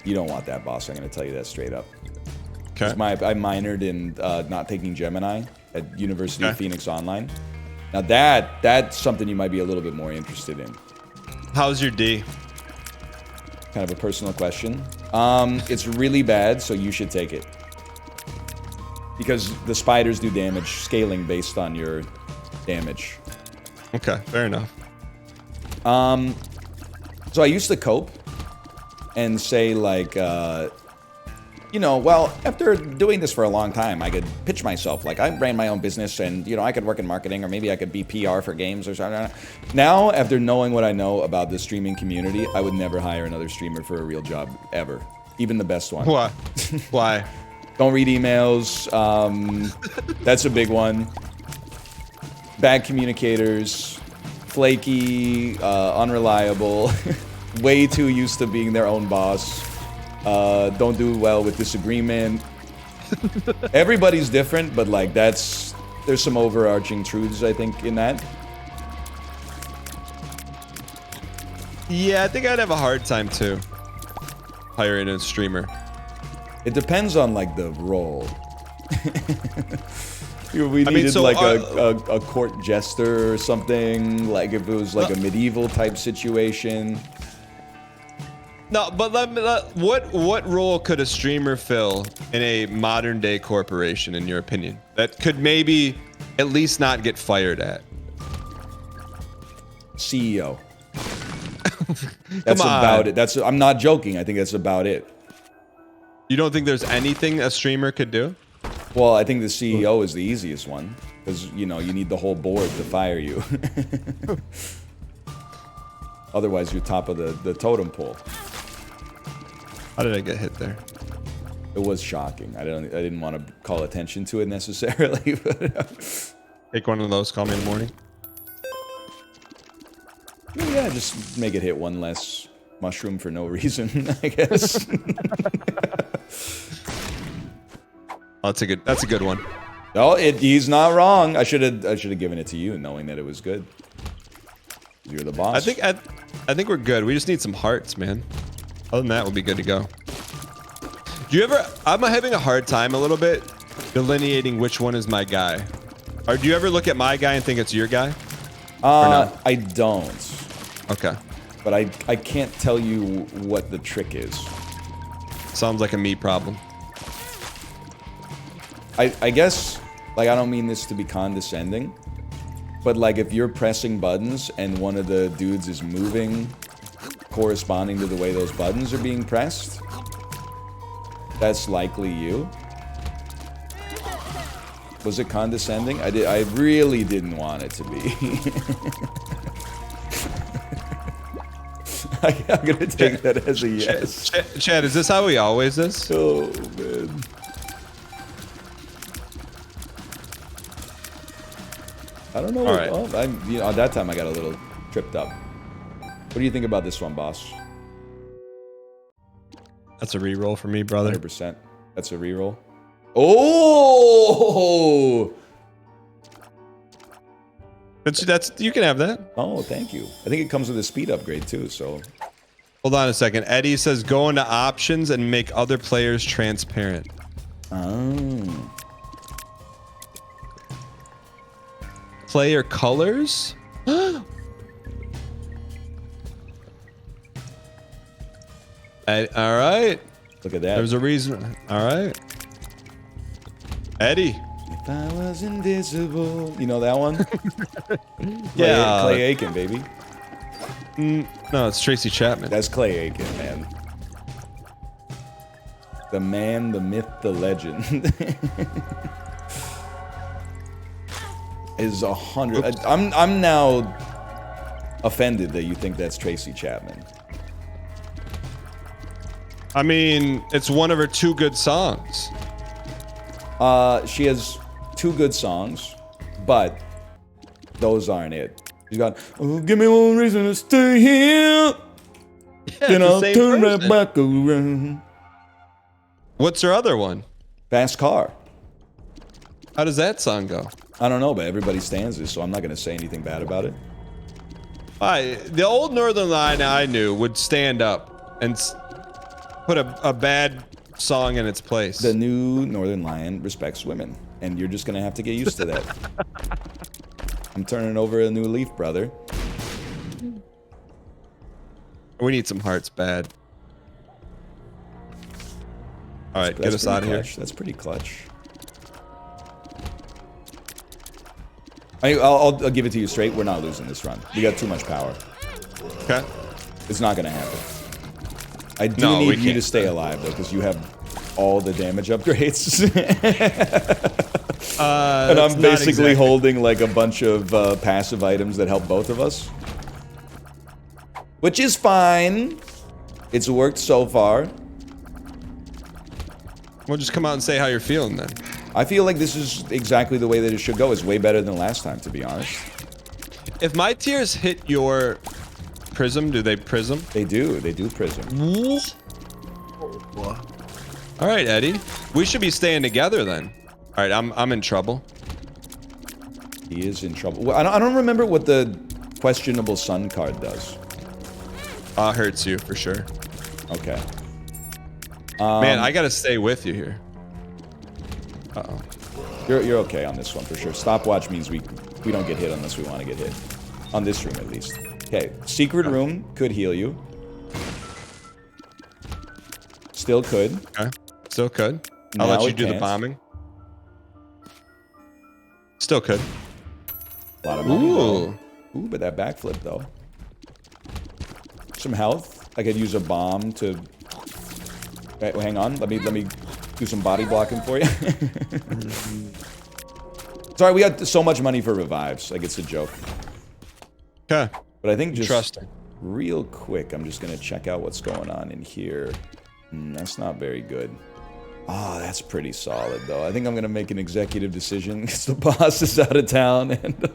Speaker 2: You don't want that, boss. I'm gonna tell you that straight up.
Speaker 1: Okay.
Speaker 2: I minored in not taking Gemini at University of Phoenix Online. Now that's something you might be a little bit more interested in.
Speaker 1: How's your D?
Speaker 2: Kind of a personal question. It's really bad, so you should take it. Because the spiders do damage scaling based on your damage.
Speaker 1: Okay, fair enough.
Speaker 2: So I used to cope and say like, you know, well, after doing this for a long time, I could pitch myself. Like I ran my own business and, you know, I could work in marketing or maybe I could be PR for games or something. Now, after knowing what I know about the streaming community, I would never hire another streamer for a real job ever. Even the best one.
Speaker 1: Why? Why?
Speaker 2: Don't read emails. That's a big one. Bad communicators. Flaky. Unreliable. Way too used to being their own boss. Don't do well with disagreement. Everybody's different, but like there's some overarching truths, I think, in that.
Speaker 1: Yeah, I think I'd have a hard time too hiring a streamer.
Speaker 2: It depends on like the role. We needed like a court jester or something. Like if it was like a medieval type situation.
Speaker 1: No, but what role could a streamer fill in a modern day corporation, in your opinion, that could maybe at least not get fired at?
Speaker 2: CEO. That's about it. I'm not joking. I think that's about it.
Speaker 1: You don't think there's anything a streamer could do?
Speaker 2: Well, I think the CEO is the easiest one because you need the whole board to fire you. Otherwise, you're top of the totem pole.
Speaker 1: How did I get hit there?
Speaker 2: It was shocking. I didn't want to call attention to it necessarily. But,
Speaker 1: Take one of those. Call me in the morning.
Speaker 2: yeah, just make it hit one less mushroom for no reason, I guess.
Speaker 1: Oh, that's a good one.
Speaker 2: No, he's not wrong. I should have given it to you, knowing that it was good. You're the boss.
Speaker 1: I think we're good. We just need some hearts, man. Other than that, we'll be good to go. Do you ever? I'm having a hard time a little bit delineating which one is my guy. Or do you ever look at my guy and think it's your guy? No?
Speaker 2: I don't.
Speaker 1: Okay.
Speaker 2: But I can't tell you what the trick is.
Speaker 1: Sounds like a me problem.
Speaker 2: I guess, like, I don't mean this to be condescending, but like if you're pressing buttons and one of the dudes is moving corresponding to the way those buttons are being pressed, that's likely you. Was it condescending? I really didn't want it to be. I'm gonna take that as a yes.
Speaker 1: Chad, is this how he always is?
Speaker 2: Oh man. I don't know.
Speaker 1: All right.
Speaker 2: At that time I got a little tripped up. What do you think about this one, boss?
Speaker 1: That's a reroll for me, brother.
Speaker 2: 100%. That's a reroll. Oh!
Speaker 1: That's you can have that.
Speaker 2: Oh, thank you. I think it comes with a speed upgrade too, so.
Speaker 1: Hold on a second. Eddie says go into options and make other players transparent.
Speaker 2: Oh.
Speaker 1: Player colors? All right.
Speaker 2: Look at that.
Speaker 1: There's a reason. All right. Eddie.
Speaker 2: If I was invisible. You know that one?
Speaker 1: Yeah.
Speaker 2: Clay Aiken, baby.
Speaker 1: No, it's Tracy Chapman.
Speaker 2: That's Clay Aiken, man. The man, the myth, the legend. Is 100. I'm now offended that you think that's Tracy Chapman.
Speaker 1: I mean, it's one of her 2 good songs.
Speaker 2: She has 2 good songs, but those aren't it. She's got, oh, give me one reason to stay here. Then I'll turn right back around.
Speaker 1: What's her other one?
Speaker 2: Fast Car.
Speaker 1: How does that song go?
Speaker 2: I don't know, but everybody stands it, so I'm not going to say anything bad about it.
Speaker 1: The old Northern Line I knew would stand up and put a bad song in its place.
Speaker 2: The new Northern Lion respects women, and you're just going to have to get used to that. I'm turning over a new leaf, brother.
Speaker 1: We need some hearts bad. All right, get us out of here.
Speaker 2: That's pretty clutch. I'll give it to you straight. We're not losing this run. We got too much power.
Speaker 1: Okay.
Speaker 2: It's not going to happen. I do need you to stay alive, though, because you have all the damage upgrades. And I'm basically holding like a bunch of passive items that help both of us. Which is fine. It's worked so far.
Speaker 1: Well, just come out and say how you're feeling then.
Speaker 2: I feel like this is exactly the way that it should go. It's way better than last time, to be honest.
Speaker 1: If my tears hit your prism, do they prism?
Speaker 2: They do. They do prism.
Speaker 1: All right, Eddie. We should be staying together then. All right, I'm in trouble.
Speaker 2: He is in trouble. Well, I don't remember what the questionable sun card does.
Speaker 1: Hurts you for sure.
Speaker 2: Okay.
Speaker 1: Man, I gotta stay with you here. Uh-oh.
Speaker 2: You're okay on this one for sure. Stopwatch means we don't get hit unless we want to get hit. On this room, at least. Okay. Secret room could heal you. Still could.
Speaker 1: Okay. Still could. I'll
Speaker 2: Now
Speaker 1: let you
Speaker 2: it
Speaker 1: do the
Speaker 2: can't.
Speaker 1: bombing. Still could.
Speaker 2: A lot of money, though.
Speaker 1: Ooh.
Speaker 2: Ooh, but that backflip, though. Some health. I could use a bomb to... Wait, hang on. Let me do some body blocking for you. Sorry, we got so much money for revives. Like, it's a joke.
Speaker 1: Okay.
Speaker 2: But I think just
Speaker 1: Interesting.
Speaker 2: real quick, I'm just going to check out what's going on in here. That's not very good. Oh, that's pretty solid, though. I think I'm going to make an executive decision because the boss is out of town, and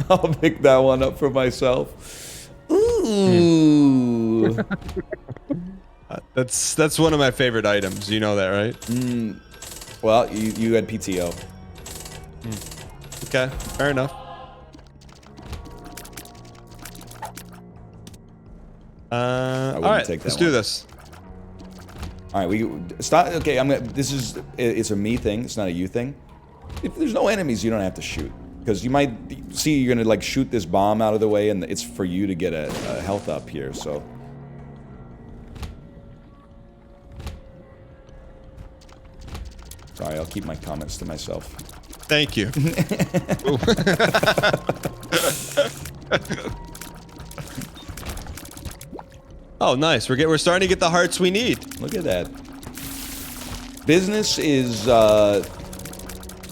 Speaker 2: I'll pick that one up for myself. Ooh.
Speaker 1: That's one of my favorite items. You know that, right?
Speaker 2: Well, you had PTO.
Speaker 1: Okay. Fair enough. All right.
Speaker 2: take that
Speaker 1: Let's do
Speaker 2: one.
Speaker 1: this.
Speaker 2: All right, we stop. Okay, it's a me thing. It's not a you thing. If there's no enemies, you don't have to shoot because you might see you're gonna like shoot this bomb out of the way, and it's for you to get a health up here. So. Sorry, I'll keep my comments to myself.
Speaker 1: Thank you. Oh, nice. We're starting to get the hearts we need.
Speaker 2: Look at that. Business is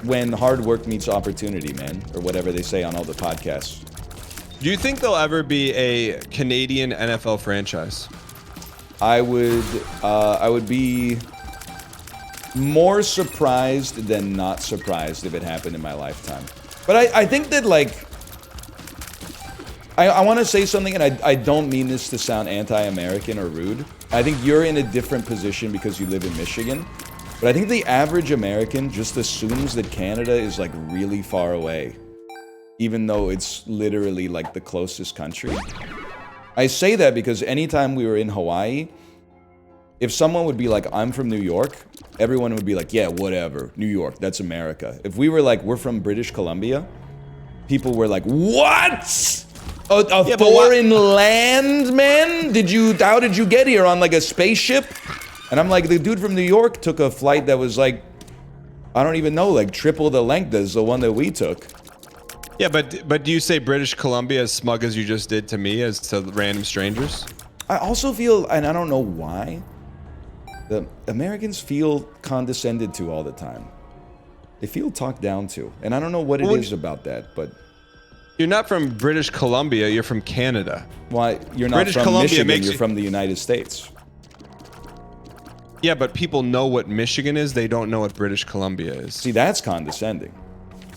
Speaker 2: when hard work meets opportunity, man, or whatever they say on all the podcasts.
Speaker 1: Do you think there'll ever be a Canadian NFL franchise?
Speaker 2: I would be more surprised than not surprised if it happened in my lifetime. But I think that, like, I want to say something, and I don't mean this to sound anti-American or rude. I think you're in a different position because you live in Michigan. But I think the average American just assumes that Canada is, like, really far away, even though it's literally, like, the closest country. I say that because anytime we were in Hawaii, if someone would be like, I'm from New York, everyone would be like, yeah, whatever, New York, that's America. If we were like, we're from British Columbia, people were like, what? A foreign land, man? How did you get here on like a spaceship? And I'm like, the dude from New York took a flight that was like, I don't even know, like triple the length as the one that we took.
Speaker 1: Yeah, but do you say British Columbia as smug as you just did to me as to random strangers?
Speaker 2: I also feel, and I don't know why, the Americans feel condescended to all the time. They feel talked down to. And I don't know what it is about that, but...
Speaker 1: You're not from British Columbia, you're from Canada.
Speaker 2: Why? You're not
Speaker 1: British
Speaker 2: from
Speaker 1: Columbia
Speaker 2: Michigan,
Speaker 1: makes
Speaker 2: you're
Speaker 1: you-
Speaker 2: from the United States.
Speaker 1: Yeah, but people know what Michigan is, they don't know what British Columbia is.
Speaker 2: See, that's condescending.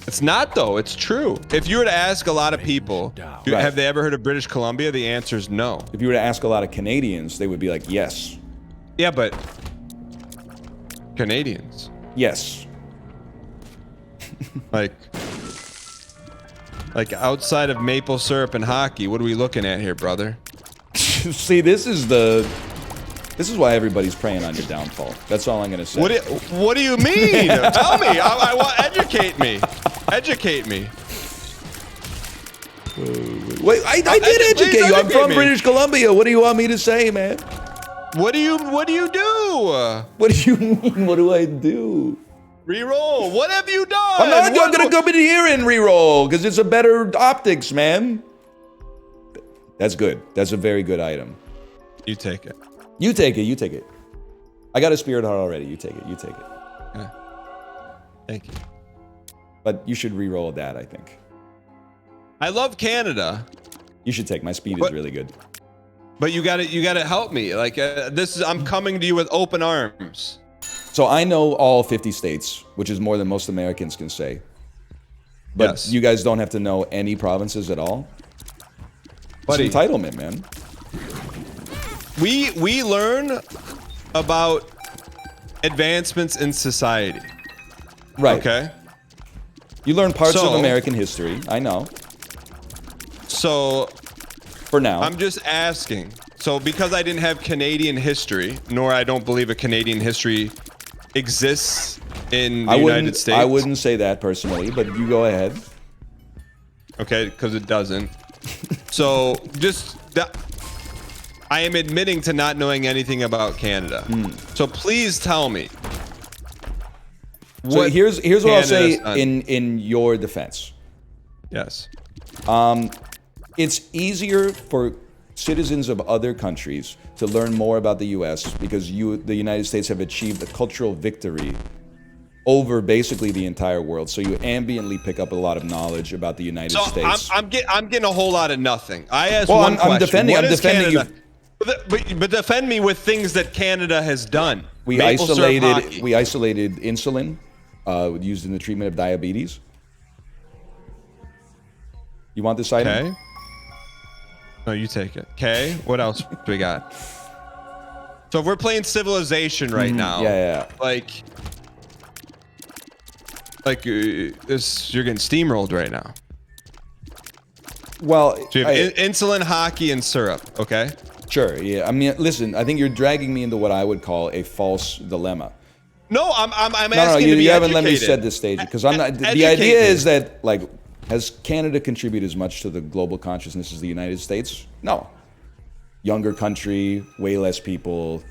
Speaker 1: It's not, though. It's true. If you were to ask a lot of people,
Speaker 2: Right.
Speaker 1: have they ever heard of British Columbia? The answer is no.
Speaker 2: If you were to ask a lot of Canadians, they would be like, yes.
Speaker 1: Yeah, but Canadians.
Speaker 2: Yes.
Speaker 1: Like outside of maple syrup and hockey, what are we looking at here, brother?
Speaker 2: See, this is why everybody's preying on your downfall. That's all I'm going to say.
Speaker 1: What do you mean? Tell me. I want educate me. Educate me.
Speaker 2: Wait, I did educate
Speaker 1: please
Speaker 2: you. I'm from
Speaker 1: me.
Speaker 2: British Columbia. What do you want me to say, man?
Speaker 1: What do you do?
Speaker 2: What do you mean? What do I do?
Speaker 1: Reroll. What have you done?
Speaker 2: I'm not going to come in here and reroll because it's a better optics, man. That's good. That's a very good item.
Speaker 1: You take it.
Speaker 2: You take it. You take it. I got a spirit heart already. You take it. You take it.
Speaker 1: Yeah. Thank you.
Speaker 2: But you should re-roll that, I think.
Speaker 1: I love Canada,
Speaker 2: You should take. My speed is really good.
Speaker 1: but you got to help me. Like I'm coming to you with open arms.
Speaker 2: So I know all 50 states, which is more than most Americans can say. But
Speaker 1: Yes.
Speaker 2: you guys don't have to know any provinces at all.
Speaker 1: Buddy.
Speaker 2: It's entitlement, man.
Speaker 1: We learn about advancements in society.
Speaker 2: Right.
Speaker 1: Okay.
Speaker 2: You learn parts of
Speaker 1: So-
Speaker 2: American history. I know.
Speaker 1: So
Speaker 2: For now.
Speaker 1: I'm just asking. So because I didn't have Canadian history, nor I don't believe a Canadian history exists in the United States.
Speaker 2: I wouldn't say that personally, but you go ahead.
Speaker 1: Okay, because it doesn't. So just that. I am admitting to not knowing anything about Canada. So please tell me.
Speaker 2: So here's what I'll say
Speaker 1: Canada's
Speaker 2: in your defense.
Speaker 1: Yes.
Speaker 2: It's easier for citizens of other countries to learn more about the U.S. because the United States have achieved a cultural victory over basically the entire world. So you ambiently pick up a lot of knowledge about the United States.
Speaker 1: I'm getting a whole lot of nothing. I asked
Speaker 2: Well,
Speaker 1: one question.
Speaker 2: I'm defending you.
Speaker 1: But defend me with things that Canada has done.
Speaker 2: We
Speaker 1: Maple syrup hockey.
Speaker 2: isolated insulin used in the treatment of diabetes. You want this item?
Speaker 1: Okay. No, you take it. Okay. What else do we got? So if we're playing Civilization right now.
Speaker 2: Yeah.
Speaker 1: Like this, you're getting steamrolled right now.
Speaker 2: Well,
Speaker 1: So you have insulin, hockey, and syrup. Okay.
Speaker 2: sure. Yeah. I mean, listen. I think you're dragging me into what I would call a false dilemma.
Speaker 1: No, I'm
Speaker 2: No,
Speaker 1: asking to be
Speaker 2: you haven't let me
Speaker 1: educated.
Speaker 2: set the stage because I'm not. The
Speaker 1: Educate
Speaker 2: idea
Speaker 1: me.
Speaker 2: is that like, has Canada contributed as much to the global consciousness as the United States? No. Younger country, way less people,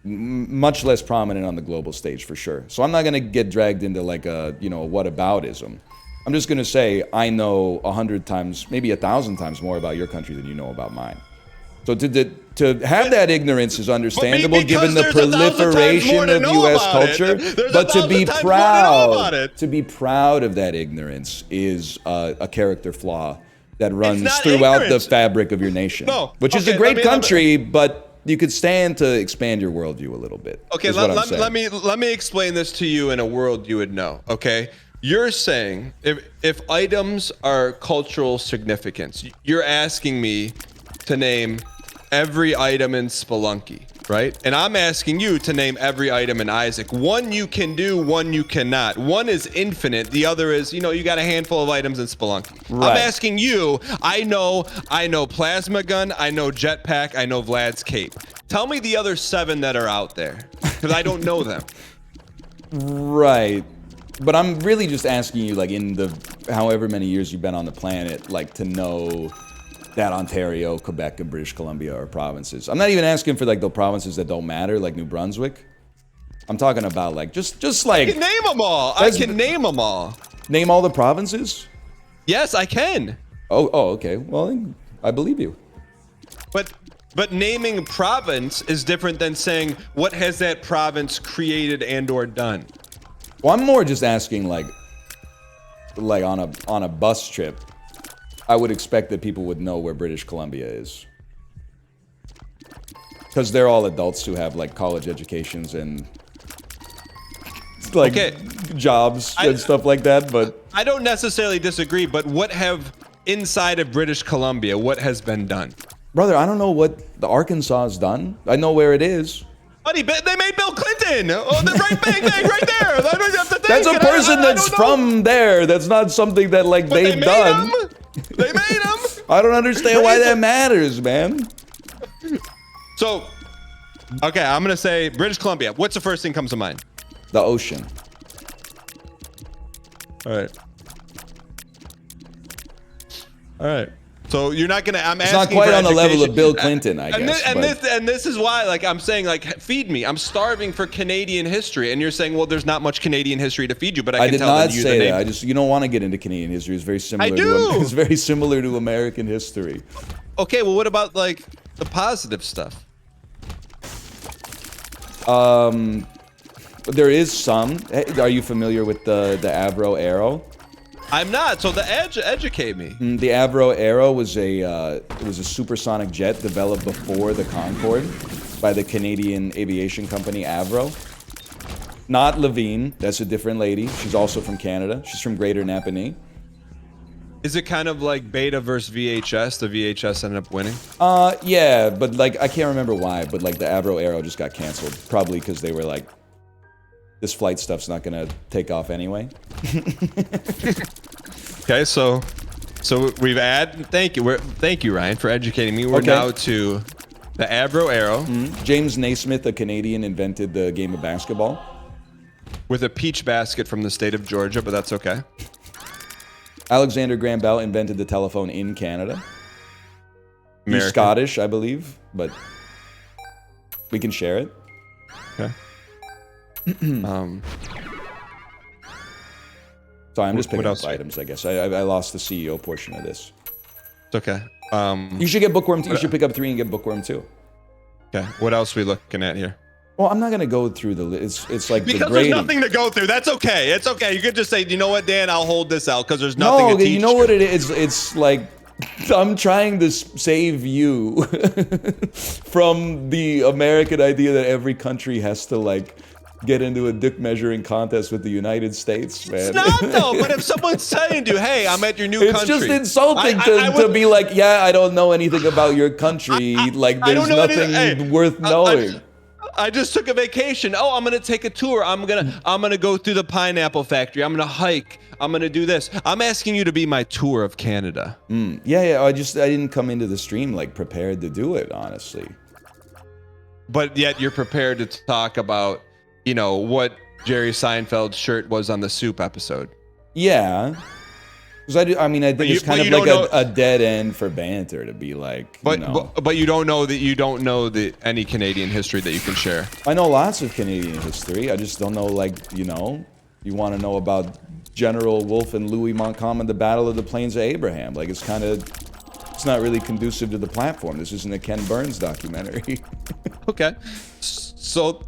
Speaker 2: much less prominent on the global stage for sure. So I'm not gonna get dragged into like a whataboutism. I'm just gonna say I know 100 times, maybe 1,000 times more about your country than you know about mine. So to have that ignorance is understandable
Speaker 1: because
Speaker 2: given the
Speaker 1: there's 1,000 times more
Speaker 2: proliferation
Speaker 1: to
Speaker 2: of
Speaker 1: know
Speaker 2: U.S.
Speaker 1: about it.
Speaker 2: culture.
Speaker 1: There's
Speaker 2: But to be
Speaker 1: 1,000 times more to know about
Speaker 2: proud,
Speaker 1: it.
Speaker 2: to be proud of that ignorance is a character flaw that runs
Speaker 1: not
Speaker 2: throughout
Speaker 1: ignorance.
Speaker 2: the fabric of your nation.
Speaker 1: No.
Speaker 2: Which is
Speaker 1: Okay,
Speaker 2: a great
Speaker 1: let me-
Speaker 2: country, but you could stand to expand your worldview a little bit.
Speaker 1: Okay,
Speaker 2: is what I'm saying.
Speaker 1: let me explain this to you in a world you would know. Okay, you're saying if items are cultural significance, you're asking me to name every item in Spelunky, right? And I'm asking you to name every item in Isaac. One you can do, one you cannot. One is infinite. The other is, you got a handful of items in Spelunky.
Speaker 2: Right.
Speaker 1: I'm asking you. I know plasma gun. I know jetpack. I know Vlad's cape. Tell me the other 7 that are out there, because I don't know them.
Speaker 2: Right. But I'm really just asking you, like, in the however many years you've been on the planet, like, to know that Ontario, Quebec, and British Columbia are provinces. I'm not even asking for, like, the provinces that don't matter, like New Brunswick. I'm talking about, like, just like...
Speaker 1: I can name them all. I can name them all.
Speaker 2: Name all the provinces?
Speaker 1: Yes, I can.
Speaker 2: Oh, okay. Well, I believe you.
Speaker 1: But naming province is different than saying what has that province created and or done.
Speaker 2: Well, I'm more just asking, like on a bus trip, I would expect that people would know where British Columbia is. Because they're all adults who have, like, college educations and, like, jobs and stuff like that, but...
Speaker 1: I don't necessarily disagree, but what have, inside of British Columbia, what has been done?
Speaker 2: Brother, I don't know what the Arkansas has done. I know where it is.
Speaker 1: Buddy, they made Bill Clinton. Oh, the right bang, right there. I don't have to think.
Speaker 2: That's a person that's from there. That's not something that, like,
Speaker 1: But
Speaker 2: they've done.
Speaker 1: They made him.
Speaker 2: I don't understand why that matters, man.
Speaker 1: So, okay, I'm gonna say British Columbia. What's the first thing comes to mind?
Speaker 2: The ocean.
Speaker 1: All right. So you're not gonna.
Speaker 2: It's not quite on the level of Bill Clinton, I guess.
Speaker 1: And this is why, like, I'm saying, like, feed me. I'm starving for Canadian history, and you're saying, well, there's not much Canadian history to feed you. But I can
Speaker 2: did
Speaker 1: tell
Speaker 2: not
Speaker 1: that you
Speaker 2: say
Speaker 1: the
Speaker 2: that.
Speaker 1: name.
Speaker 2: You don't want to get into Canadian history. It's very similar.
Speaker 1: I do.
Speaker 2: It's very similar to American history.
Speaker 1: Okay, well, what about, like, the positive stuff?
Speaker 2: There is some. Are you familiar with the Avro Arrow?
Speaker 1: I'm not. So educate me.
Speaker 2: The Avro Arrow was a supersonic jet developed before the Concorde by the Canadian aviation company Avro. Not Levine. That's a different lady. She's also from Canada. She's from Greater Napanee.
Speaker 1: Is it kind of like Beta versus VHS? The VHS ended up winning.
Speaker 2: Yeah, but, like, I can't remember why, but, like, the Avro Arrow just got canceled. Probably because they were like, this flight stuff's not gonna take off anyway.
Speaker 1: Okay, so we've thank you, Ryan, for educating me. We're now to the Avro Arrow.
Speaker 2: James Naismith, a Canadian, invented the game of basketball.
Speaker 1: With a peach basket from the state of Georgia, but that's okay.
Speaker 2: Alexander Graham Bell invented the telephone in Canada. He's
Speaker 1: American?
Speaker 2: Scottish, I believe, but we can share it.
Speaker 1: Okay.
Speaker 2: Sorry, I'm just
Speaker 1: What
Speaker 2: picking up
Speaker 1: else?
Speaker 2: items, I guess. I lost the CEO portion of this.
Speaker 1: It's okay.
Speaker 2: You should get Bookworm 2. You should pick up 3 and get Bookworm 2.
Speaker 1: Okay. What else are we looking at here?
Speaker 2: Well, I'm not going to go through the list. It's like the
Speaker 1: Because there's
Speaker 2: grading.
Speaker 1: nothing to go through. That's okay. It's okay. You could just say, you know what, Dan, I'll hold this out because there's nothing to
Speaker 2: No,
Speaker 1: teach.
Speaker 2: you know what it is? It's like I'm trying to save you from the American idea that every country has to like get into a dick measuring contest with the United States, man.
Speaker 1: It's not though. But if someone's saying to you, hey, I'm at your new
Speaker 2: It's
Speaker 1: country.
Speaker 2: just insulting
Speaker 1: I
Speaker 2: to be like, yeah, I don't know anything about your country. like,
Speaker 1: I
Speaker 2: there's
Speaker 1: don't know
Speaker 2: nothing
Speaker 1: anything. Hey,
Speaker 2: worth knowing.
Speaker 1: I just took a vacation. Oh, I'm gonna take a tour. I'm gonna go through the pineapple factory. I'm gonna hike. I'm gonna do this. I'm asking you to be my tour of Canada.
Speaker 2: Yeah. I didn't come into the stream like prepared to do it, honestly.
Speaker 1: But yet you're prepared to talk about, you know, what Jerry Seinfeld's shirt was on the Soup episode.
Speaker 2: Yeah. Because I think it's kind of like a dead end for banter to be like,
Speaker 1: But
Speaker 2: you know.
Speaker 1: but you don't know any Canadian history that you can share.
Speaker 2: I know lots of Canadian history. I just don't know, like, you know, you want to know about General Wolfe and Louis Montcalm and the Battle of the Plains of Abraham. Like, it's not really conducive to the platform. This isn't a Ken Burns documentary.
Speaker 1: Okay. So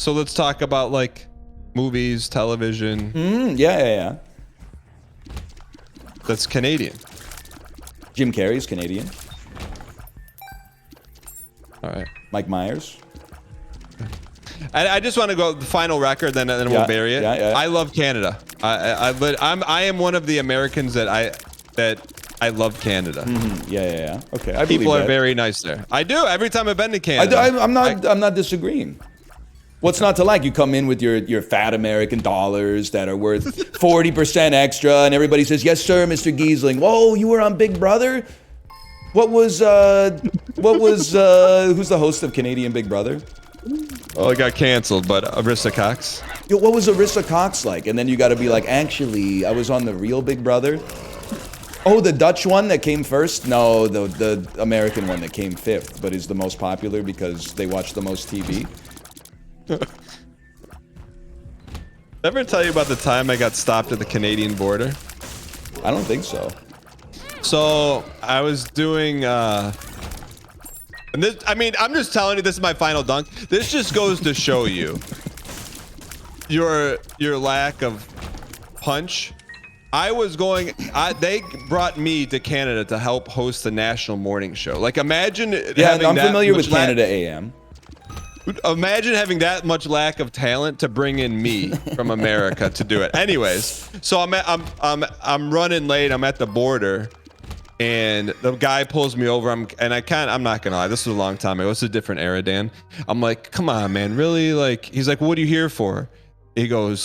Speaker 1: let's talk about like movies, television.
Speaker 2: Yeah.
Speaker 1: That's Canadian.
Speaker 2: Jim Carrey's Canadian.
Speaker 1: All right.
Speaker 2: Mike Myers.
Speaker 1: I just want to go the final record, then we'll bury it.
Speaker 2: Yeah.
Speaker 1: I love Canada. I am one of the Americans that I love Canada.
Speaker 2: Yeah. Okay, I believe
Speaker 1: People are
Speaker 2: that.
Speaker 1: very nice there. I do. Every time I've been to Canada.
Speaker 2: I'm not disagreeing. What's not to like? You come in with your fat American dollars that are worth 40% extra, and everybody says, "Yes, sir, Mr. Giesling." Whoa, you were on Big Brother? Who's the host of Canadian Big Brother?
Speaker 1: Oh, it got canceled, but Arissa Cox.
Speaker 2: Yo, what was Arissa Cox like? And then you got to be like, actually, I was on the real Big Brother. Oh, the Dutch one that came first? No, the American one that came fifth, but is the most popular because they watch the most TV.
Speaker 1: Ever tell you about the time I got stopped at the Canadian border?
Speaker 2: I don't think so.
Speaker 1: So I was doing and this, I mean, I'm just telling you, this is my final dunk. This just goes to show you your lack of punch. They brought me to Canada to help host the national morning show. Like, imagine having
Speaker 2: I'm
Speaker 1: that
Speaker 2: familiar with
Speaker 1: much
Speaker 2: Canada AM.
Speaker 1: Imagine having that much lack of talent to bring in me from America to do it. Anyways, so I'm running late. I'm at the border, and the guy pulls me over. I'm not gonna lie. This was a long time ago. It's a different era, Dan. I'm like, come on, man, really? Like, he's like, what are you here for? I go,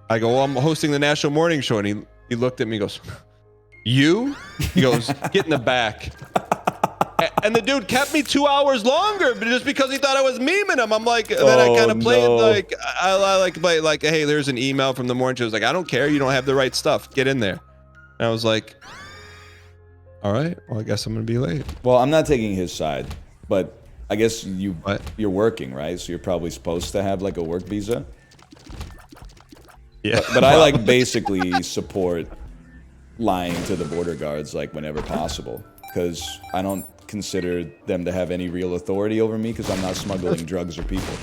Speaker 1: well, I'm hosting the national morning show, and he looked at me, and goes, you? He goes, get in the back. And the dude kept me 2 hours longer, but just because he thought I was memeing him. I'm like, then I kind of played like, I play like, hey, there's an email from the morning show. I was like, I don't care. You don't have the right stuff. Get in there. And I was like, all right, well, I guess I'm gonna be late.
Speaker 2: Well, I'm not taking his side, but I guess you're working, right? So you're probably supposed to have like a work visa.
Speaker 1: Yeah.
Speaker 2: But I like basically support lying to the border guards like whenever possible, because I don't consider them to have any real authority over me because I'm not smuggling drugs or people.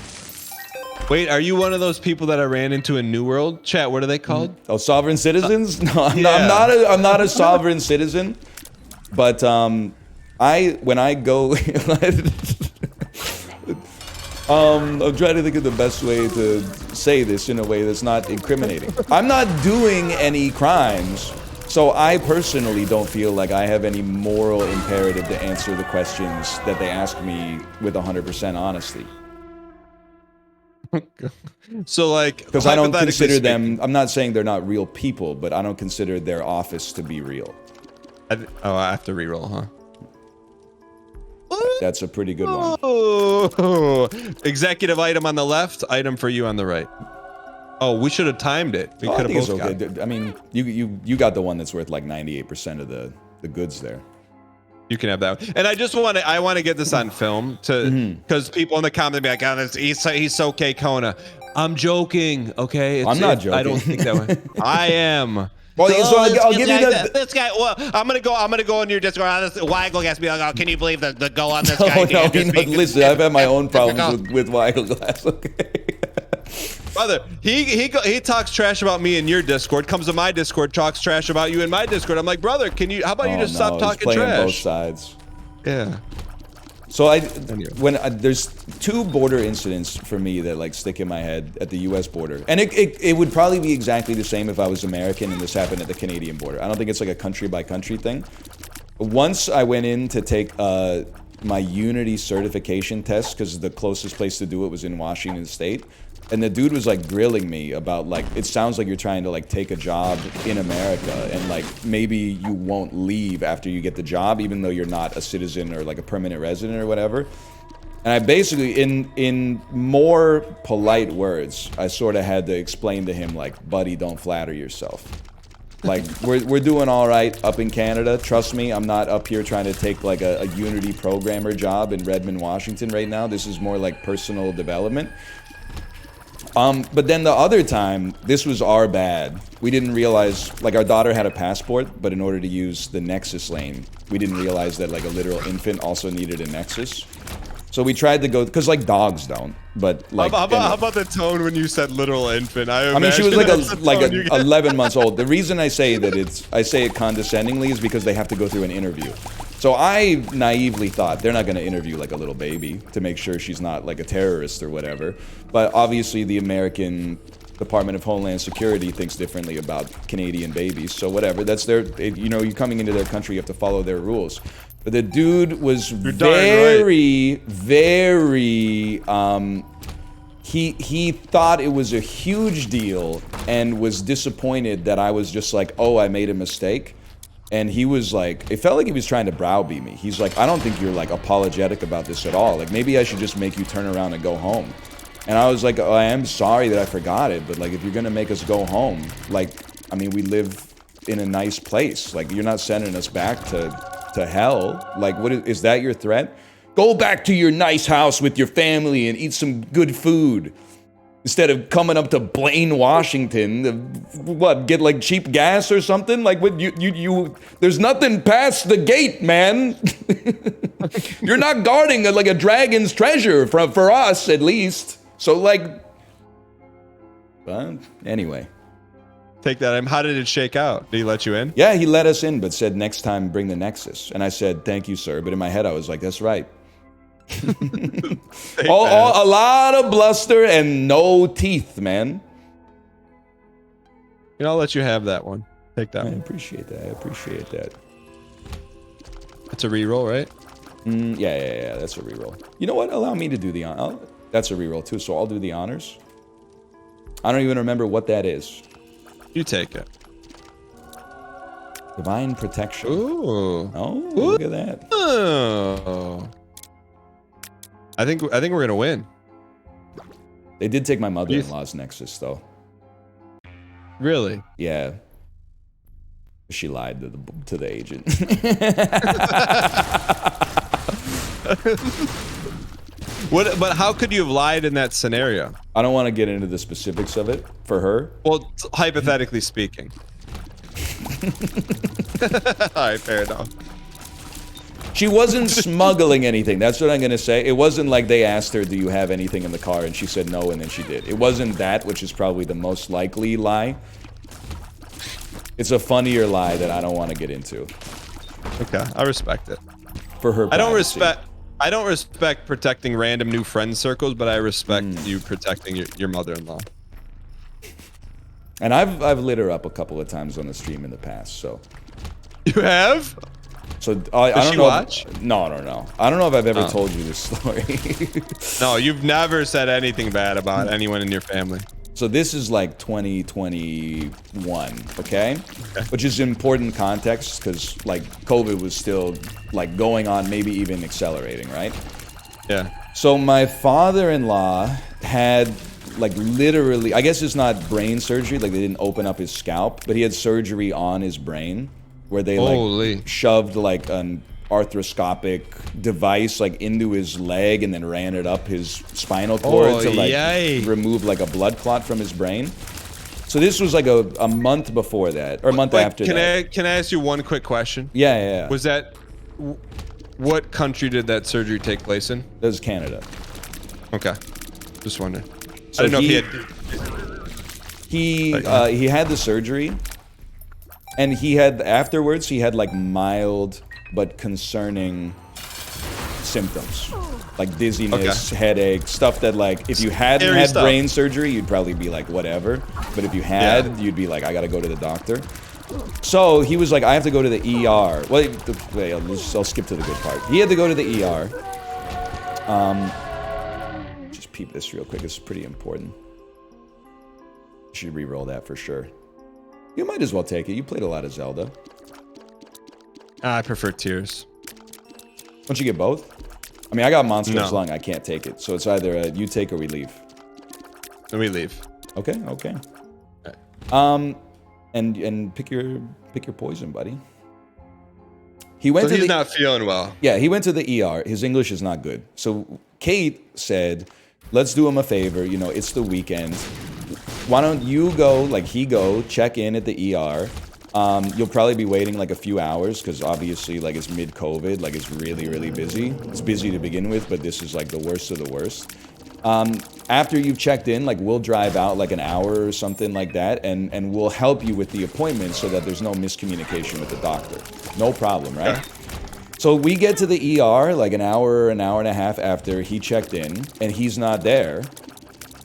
Speaker 1: Wait, are you one of those people that I ran into in New World? Chat, what are they called?
Speaker 2: Oh, sovereign citizens? No, I'm
Speaker 1: Yeah.
Speaker 2: I'm not a sovereign citizen. But when I go, I'm trying to think of the best way to say this in a way that's not incriminating. I'm not doing any crimes, so I personally don't feel like I have any moral imperative to answer the questions that they ask me with 100% honesty.
Speaker 1: So like,
Speaker 2: Because I don't
Speaker 1: hypothetically
Speaker 2: consider
Speaker 1: speaking-
Speaker 2: them, I'm not saying they're not real people, but I don't consider their office to be real.
Speaker 1: I have to reroll, huh?
Speaker 2: That's a pretty good one.
Speaker 1: Oh, executive item on the left, item for you on the right. Oh, we should have timed it. We
Speaker 2: Oh, I
Speaker 1: could
Speaker 2: think
Speaker 1: have
Speaker 2: it's
Speaker 1: both got
Speaker 2: okay. I mean, you got the one that's worth like 98% of the goods there.
Speaker 1: You can have that one. And I want to get this on film because people in the comments be like, oh, he's so K Kona. I'm joking, okay?
Speaker 2: I'm not joking.
Speaker 1: I don't think that way. I am.
Speaker 2: Well, so I'll give you
Speaker 1: this guy. Well, I'm gonna go on your Discord. Weigel has to be like, oh, can you believe the go on this
Speaker 2: No,
Speaker 1: guy?
Speaker 2: listen, I've had my own problems with Weigel Glass. Okay.
Speaker 1: Brother, he talks trash about me in your Discord. Comes to my Discord, talks trash about you in my Discord. I'm like, brother, how about you just stop talking trash?
Speaker 2: Both sides.
Speaker 1: Yeah.
Speaker 2: So there's two border incidents for me that like stick in my head at the U.S. border, and it would probably be exactly the same if I was American and this happened at the Canadian border. I don't think it's like a country by country thing. Once I went in to take my Unity certification test because the closest place to do it was in Washington State. And the dude was like grilling me about like, it sounds like you're trying to like take a job in America and like maybe you won't leave after you get the job even though you're not a citizen or like a permanent resident or whatever. And I basically, in more polite words, I sort of had to explain to him like, buddy, don't flatter yourself. Like, we're doing all right up in Canada. Trust me, I'm not up here trying to take like a Unity programmer job in Redmond, Washington right now. This is more like personal development. But then the other time, this was our bad. We didn't realize, like our daughter had a passport, but in order to use the Nexus lane, we didn't realize that like a literal infant also needed a Nexus. So we tried to go, because like dogs don't, but like...
Speaker 1: How about the tone when you said literal infant?
Speaker 2: I mean, she was like 11 months old. The reason I say that I say it condescendingly is because they have to go through an interview. So I naively thought they're not going to interview like a little baby to make sure she's not like a terrorist or whatever. But obviously the American Department of Homeland Security thinks differently about Canadian babies. So whatever, that's their, you know, you're coming into their country, you have to follow their rules. But the dude was very, he thought it was a huge deal and was disappointed that I was just like, oh, I made a mistake. And he was like, it felt like he was trying to browbeat me. He's like, I don't think you're like apologetic about this at all. Like maybe I should just make you turn around and go home. And I was like, oh, I am sorry that I forgot it, but like if you're gonna make us go home, like, I mean, we live in a nice place. Like you're not sending us back to hell. Like what is that your threat? Go back to your nice house with your family and eat some good food. Instead of coming up to Blaine, Washington, what, get like cheap gas or something? Like what you there's nothing past the gate, man. You're not guarding like a dragon's treasure for us at least. So like, anyway.
Speaker 1: Take that. How did it shake out? Did he let you in?
Speaker 2: Yeah, he let us in, but said next time bring the Nexus. And I said, thank you, sir. But in my head, I was like, that's right. A lot of bluster and no teeth, man.
Speaker 1: You know, I'll let you have that one. Take that one.
Speaker 2: I appreciate that. I appreciate that.
Speaker 1: That's a reroll, right?
Speaker 2: Yeah. That's a reroll. You know what? Allow me to do the honor. That's a reroll too, so I'll do the honors. I don't even remember what that is.
Speaker 1: You take it.
Speaker 2: Divine protection.
Speaker 1: Ooh.
Speaker 2: Oh, look at that.
Speaker 1: Oh. I think we're gonna win.
Speaker 2: They did take my mother-in-law's Nexus, though.
Speaker 1: Really?
Speaker 2: Yeah. She lied to the agent.
Speaker 1: But how could you have lied in that scenario?
Speaker 2: I don't want to get into the specifics of it for her.
Speaker 1: Well, hypothetically speaking. All right, fair enough.
Speaker 2: She wasn't smuggling anything. That's what I'm going to say. It wasn't like they asked her, do you have anything in the car? And she said no, and then she did. It wasn't that, which is probably the most likely lie. It's a funnier lie that I don't want to get into.
Speaker 1: Okay, I respect it.
Speaker 2: For her privacy.
Speaker 1: I don't respect protecting random new friend circles, but I respect you protecting your mother-in-law.
Speaker 2: And I've lit her up a couple of times on the stream in the past, so.
Speaker 1: You have?
Speaker 2: So I don't
Speaker 1: she
Speaker 2: know.
Speaker 1: Watch?
Speaker 2: No. I don't know if I've ever told you this story.
Speaker 1: No, you've never said anything bad about anyone in your family.
Speaker 2: So this is like 2021, okay? Which is important context because like COVID was still like going on, maybe even accelerating, right?
Speaker 1: Yeah.
Speaker 2: So my father-in-law had like literally, I guess it's not brain surgery, like they didn't open up his scalp, but he had surgery on his brain where they like shoved like an arthroscopic device like into his leg and then ran it up his spinal cord to like remove like a blood clot from his brain. So this was like a month before that, or a month after that.
Speaker 1: Can I ask you one quick question?
Speaker 2: Yeah.
Speaker 1: Was that what country did that surgery take place in?
Speaker 2: That was Canada.
Speaker 1: Okay, just wondering.
Speaker 2: So
Speaker 1: I didn't know if
Speaker 2: he had the surgery, and afterwards he had like mild but concerning symptoms, like dizziness, headache, stuff that like if you hadn't had brain surgery, you'd probably be like whatever. But if you had, you'd be like, I gotta go to the doctor. So he was like, I have to go to the ER. Well, wait, I'll skip to the good part. He had to go to the ER. Just peep this real quick. It's pretty important. Should re-roll that for sure. You might as well take it. You played a lot of Zelda.
Speaker 1: I prefer Tears.
Speaker 2: Don't you get both? I mean, I got Monster's Lung. I can't take it. So it's either you take or we leave.
Speaker 1: And we leave.
Speaker 2: Okay. And pick your poison, buddy. He's
Speaker 1: not feeling well.
Speaker 2: Yeah, he went to the ER. His English is not good. So Kate said, let's do him a favor. You know, it's the weekend. Why don't you go check in at the ER. You'll probably be waiting like a few hours because obviously like it's mid-COVID, like it's really, really busy. It's busy to begin with, but this is like the worst of the worst. After you've checked in, like we'll drive out like an hour or something like that, and we'll help you with the appointment so that there's no miscommunication with the doctor. No problem, right? So we get to the ER like an hour and a half after he checked in, and he's not there.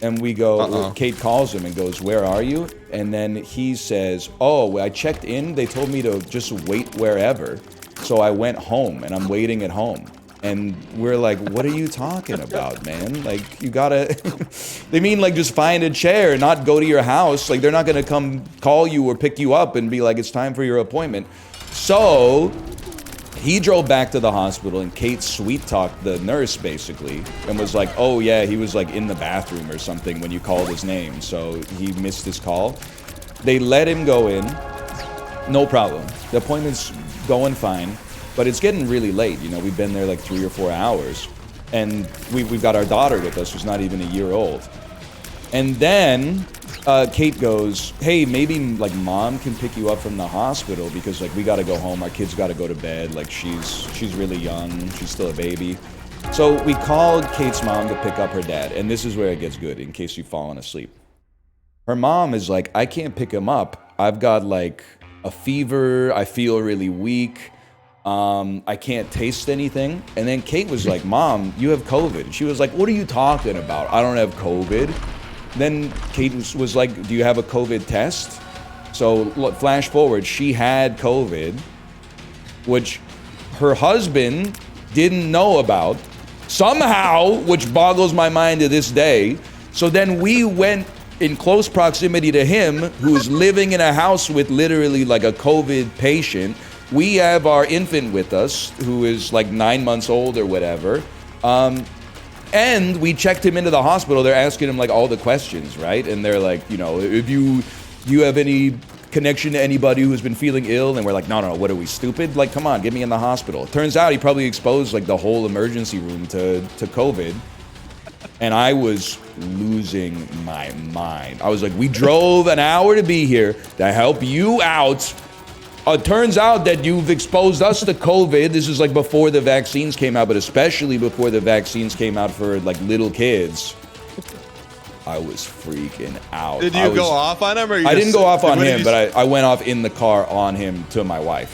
Speaker 2: And we go, Kate calls him and goes, where are you? And then he says, oh, I checked in. They told me to just wait wherever. So I went home and I'm waiting at home. And we're like, what are you talking about, man? Like, you gotta, they mean like just find a chair, not go to your house. Like, they're not gonna come call you or pick you up and be like, it's time for your appointment. So he drove back to the hospital and Kate sweet-talked the nurse basically and was like, oh yeah, he was like in the bathroom or something when you called his name. So he missed his call. They let him go in, no problem. The appointment's going fine. But it's getting really late, you know, we've been there like 3 or 4 hours. And we've got our daughter with us who's not even a year old. And then Kate goes, hey, maybe like mom can pick you up from the hospital because like we gotta go home, our kids gotta go to bed, like she's really young, she's still a baby. So we called Kate's mom to pick up her dad, and this is where it gets good in case you've fallen asleep. Her mom is like, I can't pick him up, I've got like a fever, I feel really weak. I can't taste anything. And then Kate was like, Mom, you have COVID. And she was like, what are you talking about? I don't have COVID. Then Kate was like, do you have a COVID test? So flash forward, she had COVID, which her husband didn't know about somehow, which boggles my mind to this day. So then we went in close proximity to him, who is living in a house with literally like a COVID patient. We have our infant with us, who is like 9 months old or whatever. And we checked him into the hospital. They're asking him like all the questions, right? And they're like, you know, do you have any connection to anybody who's been feeling ill? And we're like, no, what are we, stupid? Like, come on, get me in the hospital. Turns out he probably exposed like the whole emergency room to COVID. And I was losing my mind. I was like, we drove an hour to be here to help you out. It turns out that you've exposed us to COVID. This is like before the vaccines came out, but especially before the vaccines came out for like little kids. I was freaking out.
Speaker 1: Did you go off on him? Or
Speaker 2: I didn't go off on him, but I went off in the car on him to my wife.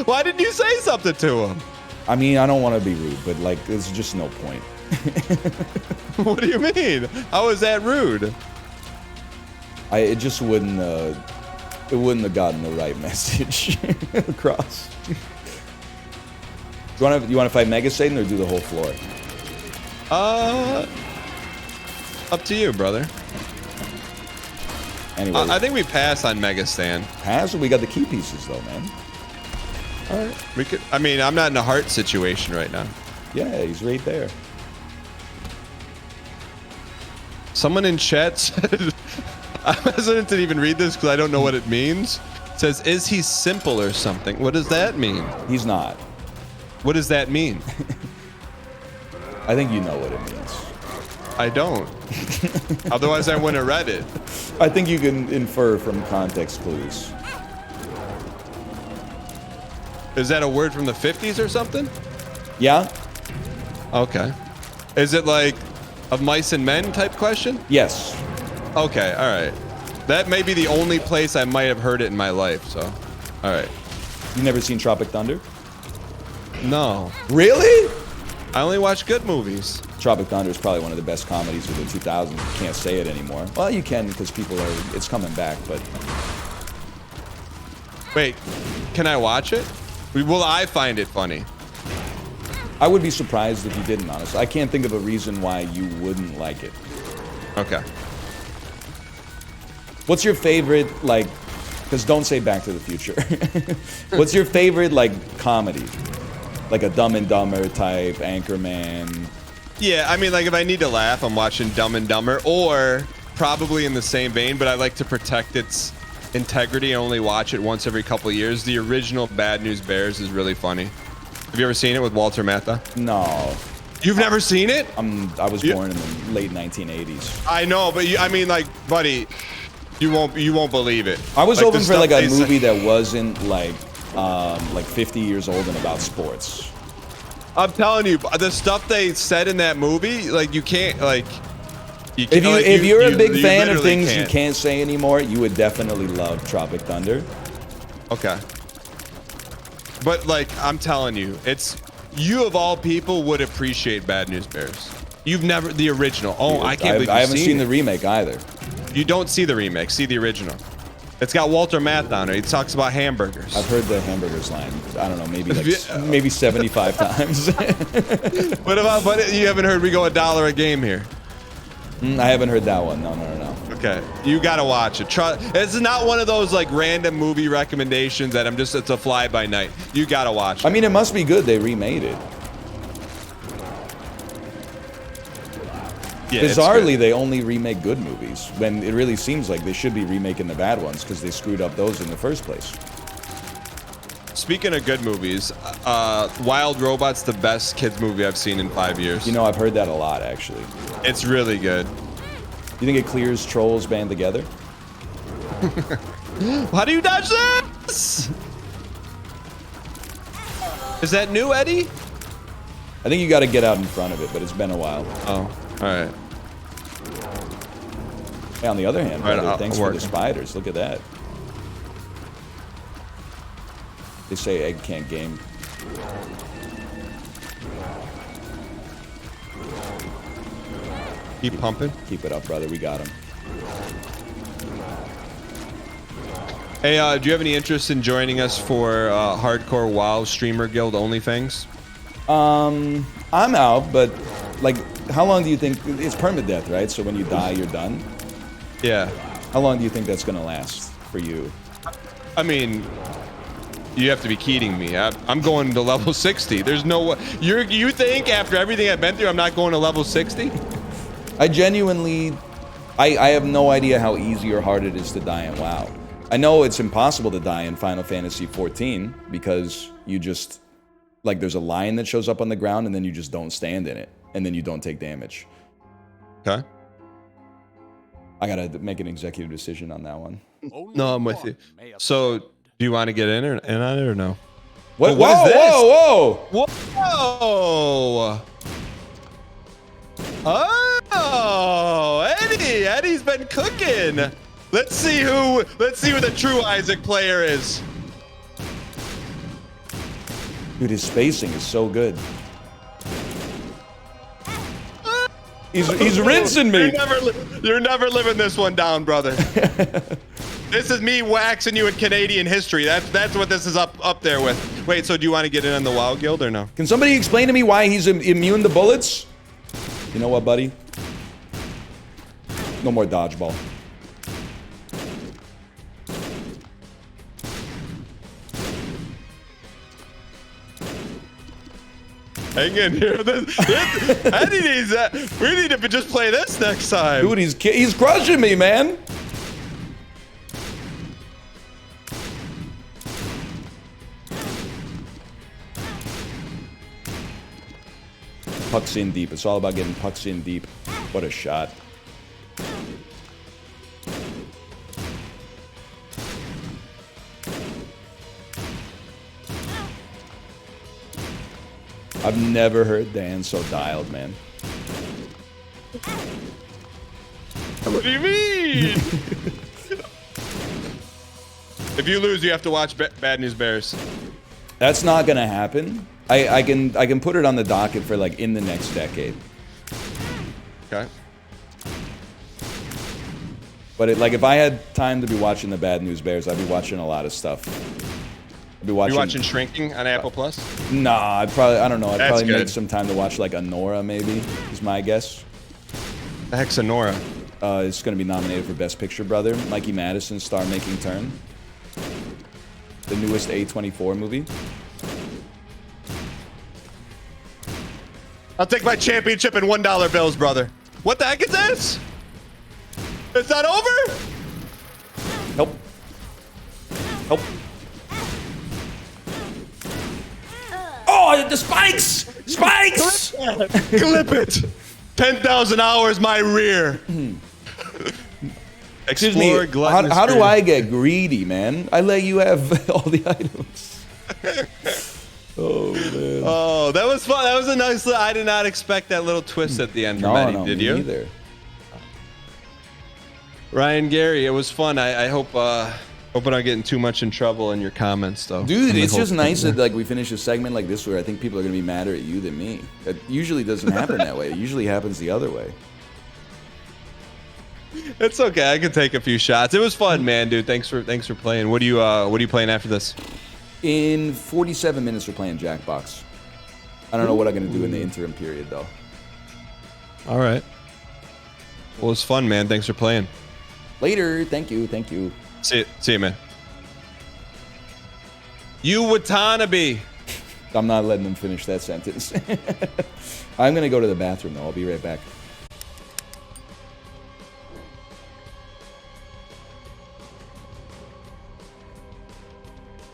Speaker 1: Why didn't you say something to him?
Speaker 2: I mean, I don't want to be rude, but like, there's just no point.
Speaker 1: What do you mean? How is that rude?
Speaker 2: It just wouldn't. It wouldn't have gotten the right message across. You want to fight Mega Satan or do the whole floor?
Speaker 1: Up to you, brother.
Speaker 2: Anyway,
Speaker 1: I think we pass on Mega Stan.
Speaker 2: Pass? We got the key pieces though, man.
Speaker 1: All right, we could. I mean, I'm not in a heart situation right now.
Speaker 2: Yeah, he's right there.
Speaker 1: Someone in chat said, I'm hesitant to even read this because I don't know what it means. It says, is he simple or something? What does that mean?
Speaker 2: He's not.
Speaker 1: What does that mean?
Speaker 2: I think you know what it means.
Speaker 1: I don't. Otherwise, I wouldn't have read it.
Speaker 2: I think you can infer from context clues.
Speaker 1: Is that a word from the 50s or something?
Speaker 2: Yeah?
Speaker 1: Okay. Is it like of mice and men type question?
Speaker 2: Yes.
Speaker 1: Okay, all right. That may be the only place I might have heard it in my life, so. All right.
Speaker 2: You never seen Tropic Thunder?
Speaker 1: No.
Speaker 2: Really?
Speaker 1: I only watch good movies.
Speaker 2: Tropic Thunder is probably one of the best comedies of the 2000s. You can't say it anymore. Well, you can because people are, it's coming back, but
Speaker 1: Wait, can I watch it? Will I find it funny?
Speaker 2: I would be surprised if you didn't, honestly. I can't think of a reason why you wouldn't like it.
Speaker 1: Okay.
Speaker 2: What's your favorite, like, because don't say Back to the Future. What's your favorite, like, comedy? Like a Dumb and Dumber type, Anchorman.
Speaker 1: Yeah, I mean, like if I need to laugh, I'm watching Dumb and Dumber, or probably in the same vein, but I like to protect its integrity. I only watch it once every couple of years. The original Bad News Bears is really funny. Have you ever seen it with Walter Matthau?
Speaker 2: No.
Speaker 1: You've never seen it?
Speaker 2: I was born in the late 1980s.
Speaker 1: I know, but I mean, like, buddy, you won't believe it.
Speaker 2: I was
Speaker 1: like,
Speaker 2: hoping
Speaker 1: the
Speaker 2: for
Speaker 1: stuff
Speaker 2: like a
Speaker 1: they say-
Speaker 2: movie that wasn't like 50 years old and about sports.
Speaker 1: I'm telling you, the stuff they said in that movie, like you can't, like. You
Speaker 2: If
Speaker 1: can't, like,
Speaker 2: if you're a big
Speaker 1: you
Speaker 2: fan of
Speaker 1: literally
Speaker 2: things you can't say anymore, you would definitely love Tropic Thunder.
Speaker 1: Okay. But like, I'm telling you, you of all people would appreciate Bad News Bears. You've never the original. Oh, I can't believe
Speaker 2: I haven't seen
Speaker 1: it.
Speaker 2: the remake either.
Speaker 1: You don't see the remake. See the original. It's got Walter Matthau on it. He talks about hamburgers.
Speaker 2: I've heard the hamburgers line. I don't know, maybe 75 times.
Speaker 1: What about? But you haven't heard we go $1 a game here.
Speaker 2: I haven't heard that one. No.
Speaker 1: Okay, you gotta watch it. It's not one of those like random movie recommendations that it's a fly by night. You gotta watch it.
Speaker 2: I mean, it must be good. They remade it.
Speaker 1: Yeah, it's
Speaker 2: Bizarrely,
Speaker 1: good.
Speaker 2: they only remake good movies when it really seems like they should be remaking the bad ones because they screwed up those in the first place.
Speaker 1: Speaking of good movies, Wild Robot's the best kids movie I've seen in 5 years.
Speaker 2: You know, I've heard that a lot, actually.
Speaker 1: It's really good.
Speaker 2: You think it clears Trolls Band Together?
Speaker 1: How do you dodge this? Is that new, Eddie?
Speaker 2: I think you got to get out in front of it, but it's been a while.
Speaker 1: Oh, all right.
Speaker 2: Hey, on the other hand,
Speaker 1: All right,
Speaker 2: brother,
Speaker 1: I'll
Speaker 2: thanks for
Speaker 1: work.
Speaker 2: the spiders. Look at that. They say egg can't game.
Speaker 1: Keep pumping.
Speaker 2: Keep it up, brother. We got him.
Speaker 1: Hey, do you have any interest in joining us for Hardcore WoW Streamer Guild OnlyFans?
Speaker 2: I'm out, but like, how long do you think it's permadeath, right? So when you die, you're done.
Speaker 1: Yeah.
Speaker 2: How long do you think that's gonna last for you?
Speaker 1: I mean, you have to be kidding me. I'm going to level 60. There's no way. You think after everything I've been through, I'm not going to level 60?
Speaker 2: I genuinely, I have no idea how easy or hard it is to die in WoW. I know it's impossible to die in Final Fantasy XIV because you just, like, there's a line that shows up on the ground and then you just don't stand in it and then you don't take damage.
Speaker 1: Okay.
Speaker 2: I gotta make an executive decision on that one.
Speaker 1: No, I'm with you. So, do you want to get in on it or no?
Speaker 2: What?
Speaker 1: What is
Speaker 2: Whoa,
Speaker 1: this?
Speaker 2: whoa, whoa!
Speaker 1: Whoa! Oh, Eddie's been cooking. Let's see who the true Isaac player is.
Speaker 2: Dude, his spacing is so good. He's rinsing me.
Speaker 1: You're never living this one down, brother. This is me waxing you in Canadian history. That's what this is up there with. Wait, so do you want to get in on the WoW Guild or no?
Speaker 2: Can somebody explain to me why he's immune to bullets? You know what, buddy? No more dodgeball.
Speaker 1: Hang in here. Eddie needs that. We need to just play this next time.
Speaker 2: Dude, he's crushing me, man. pucks in deep. It's all about getting pucks in deep. What a shot. I've never heard Dan so dialed, man.
Speaker 1: What do you mean? If you lose, you have to watch Bad News Bears.
Speaker 2: That's not gonna happen. I can put it on the docket for like in the next decade.
Speaker 1: Okay.
Speaker 2: But like if I had time to be watching the Bad News Bears, I'd be watching a lot of stuff. I'd be watching.
Speaker 1: You watching Shrinking on Apple Plus?
Speaker 2: Nah, I don't know. I'd
Speaker 1: That's
Speaker 2: probably
Speaker 1: good.
Speaker 2: make some time to watch like Anora, maybe, is my guess.
Speaker 1: The heck's Nora?
Speaker 2: It's going to be nominated for Best Picture, brother. Mikey Madison, star-making turn. The newest A24 movie.
Speaker 1: I'll take my championship in $1 bills, brother. What the heck is this? It's not over?
Speaker 2: Nope. Nope. Oh, the spikes! Spikes!
Speaker 1: Clip it. 10,000 hours, my rear.
Speaker 2: Excuse me, how do I get greedy, man? I let you have all the items. Oh, man.
Speaker 1: Oh, that was fun. That was a nice little, I did not expect that little twist at the end from Eddie, did you?
Speaker 2: Neither.
Speaker 1: Ryan Gary, it was fun. I hope we're not getting too much in trouble in your comments, though.
Speaker 2: Dude, it's just nice that like we finish a segment like this where I think people are gonna be madder at you than me. It usually doesn't happen that way. It usually happens the other way.
Speaker 1: It's okay. I can take a few shots. It was fun, man, dude. Thanks for playing. What are you playing after this?
Speaker 2: In 47 minutes, we're playing Jackbox. I don't know what I'm gonna do in the interim period though.
Speaker 1: All right. Well, it's fun, man. Thanks for playing.
Speaker 2: Later. Thank you. Thank you.
Speaker 1: See you, man. You Watanabe.
Speaker 2: I'm not letting them finish that sentence. I'm gonna go to the bathroom though. I'll be right back.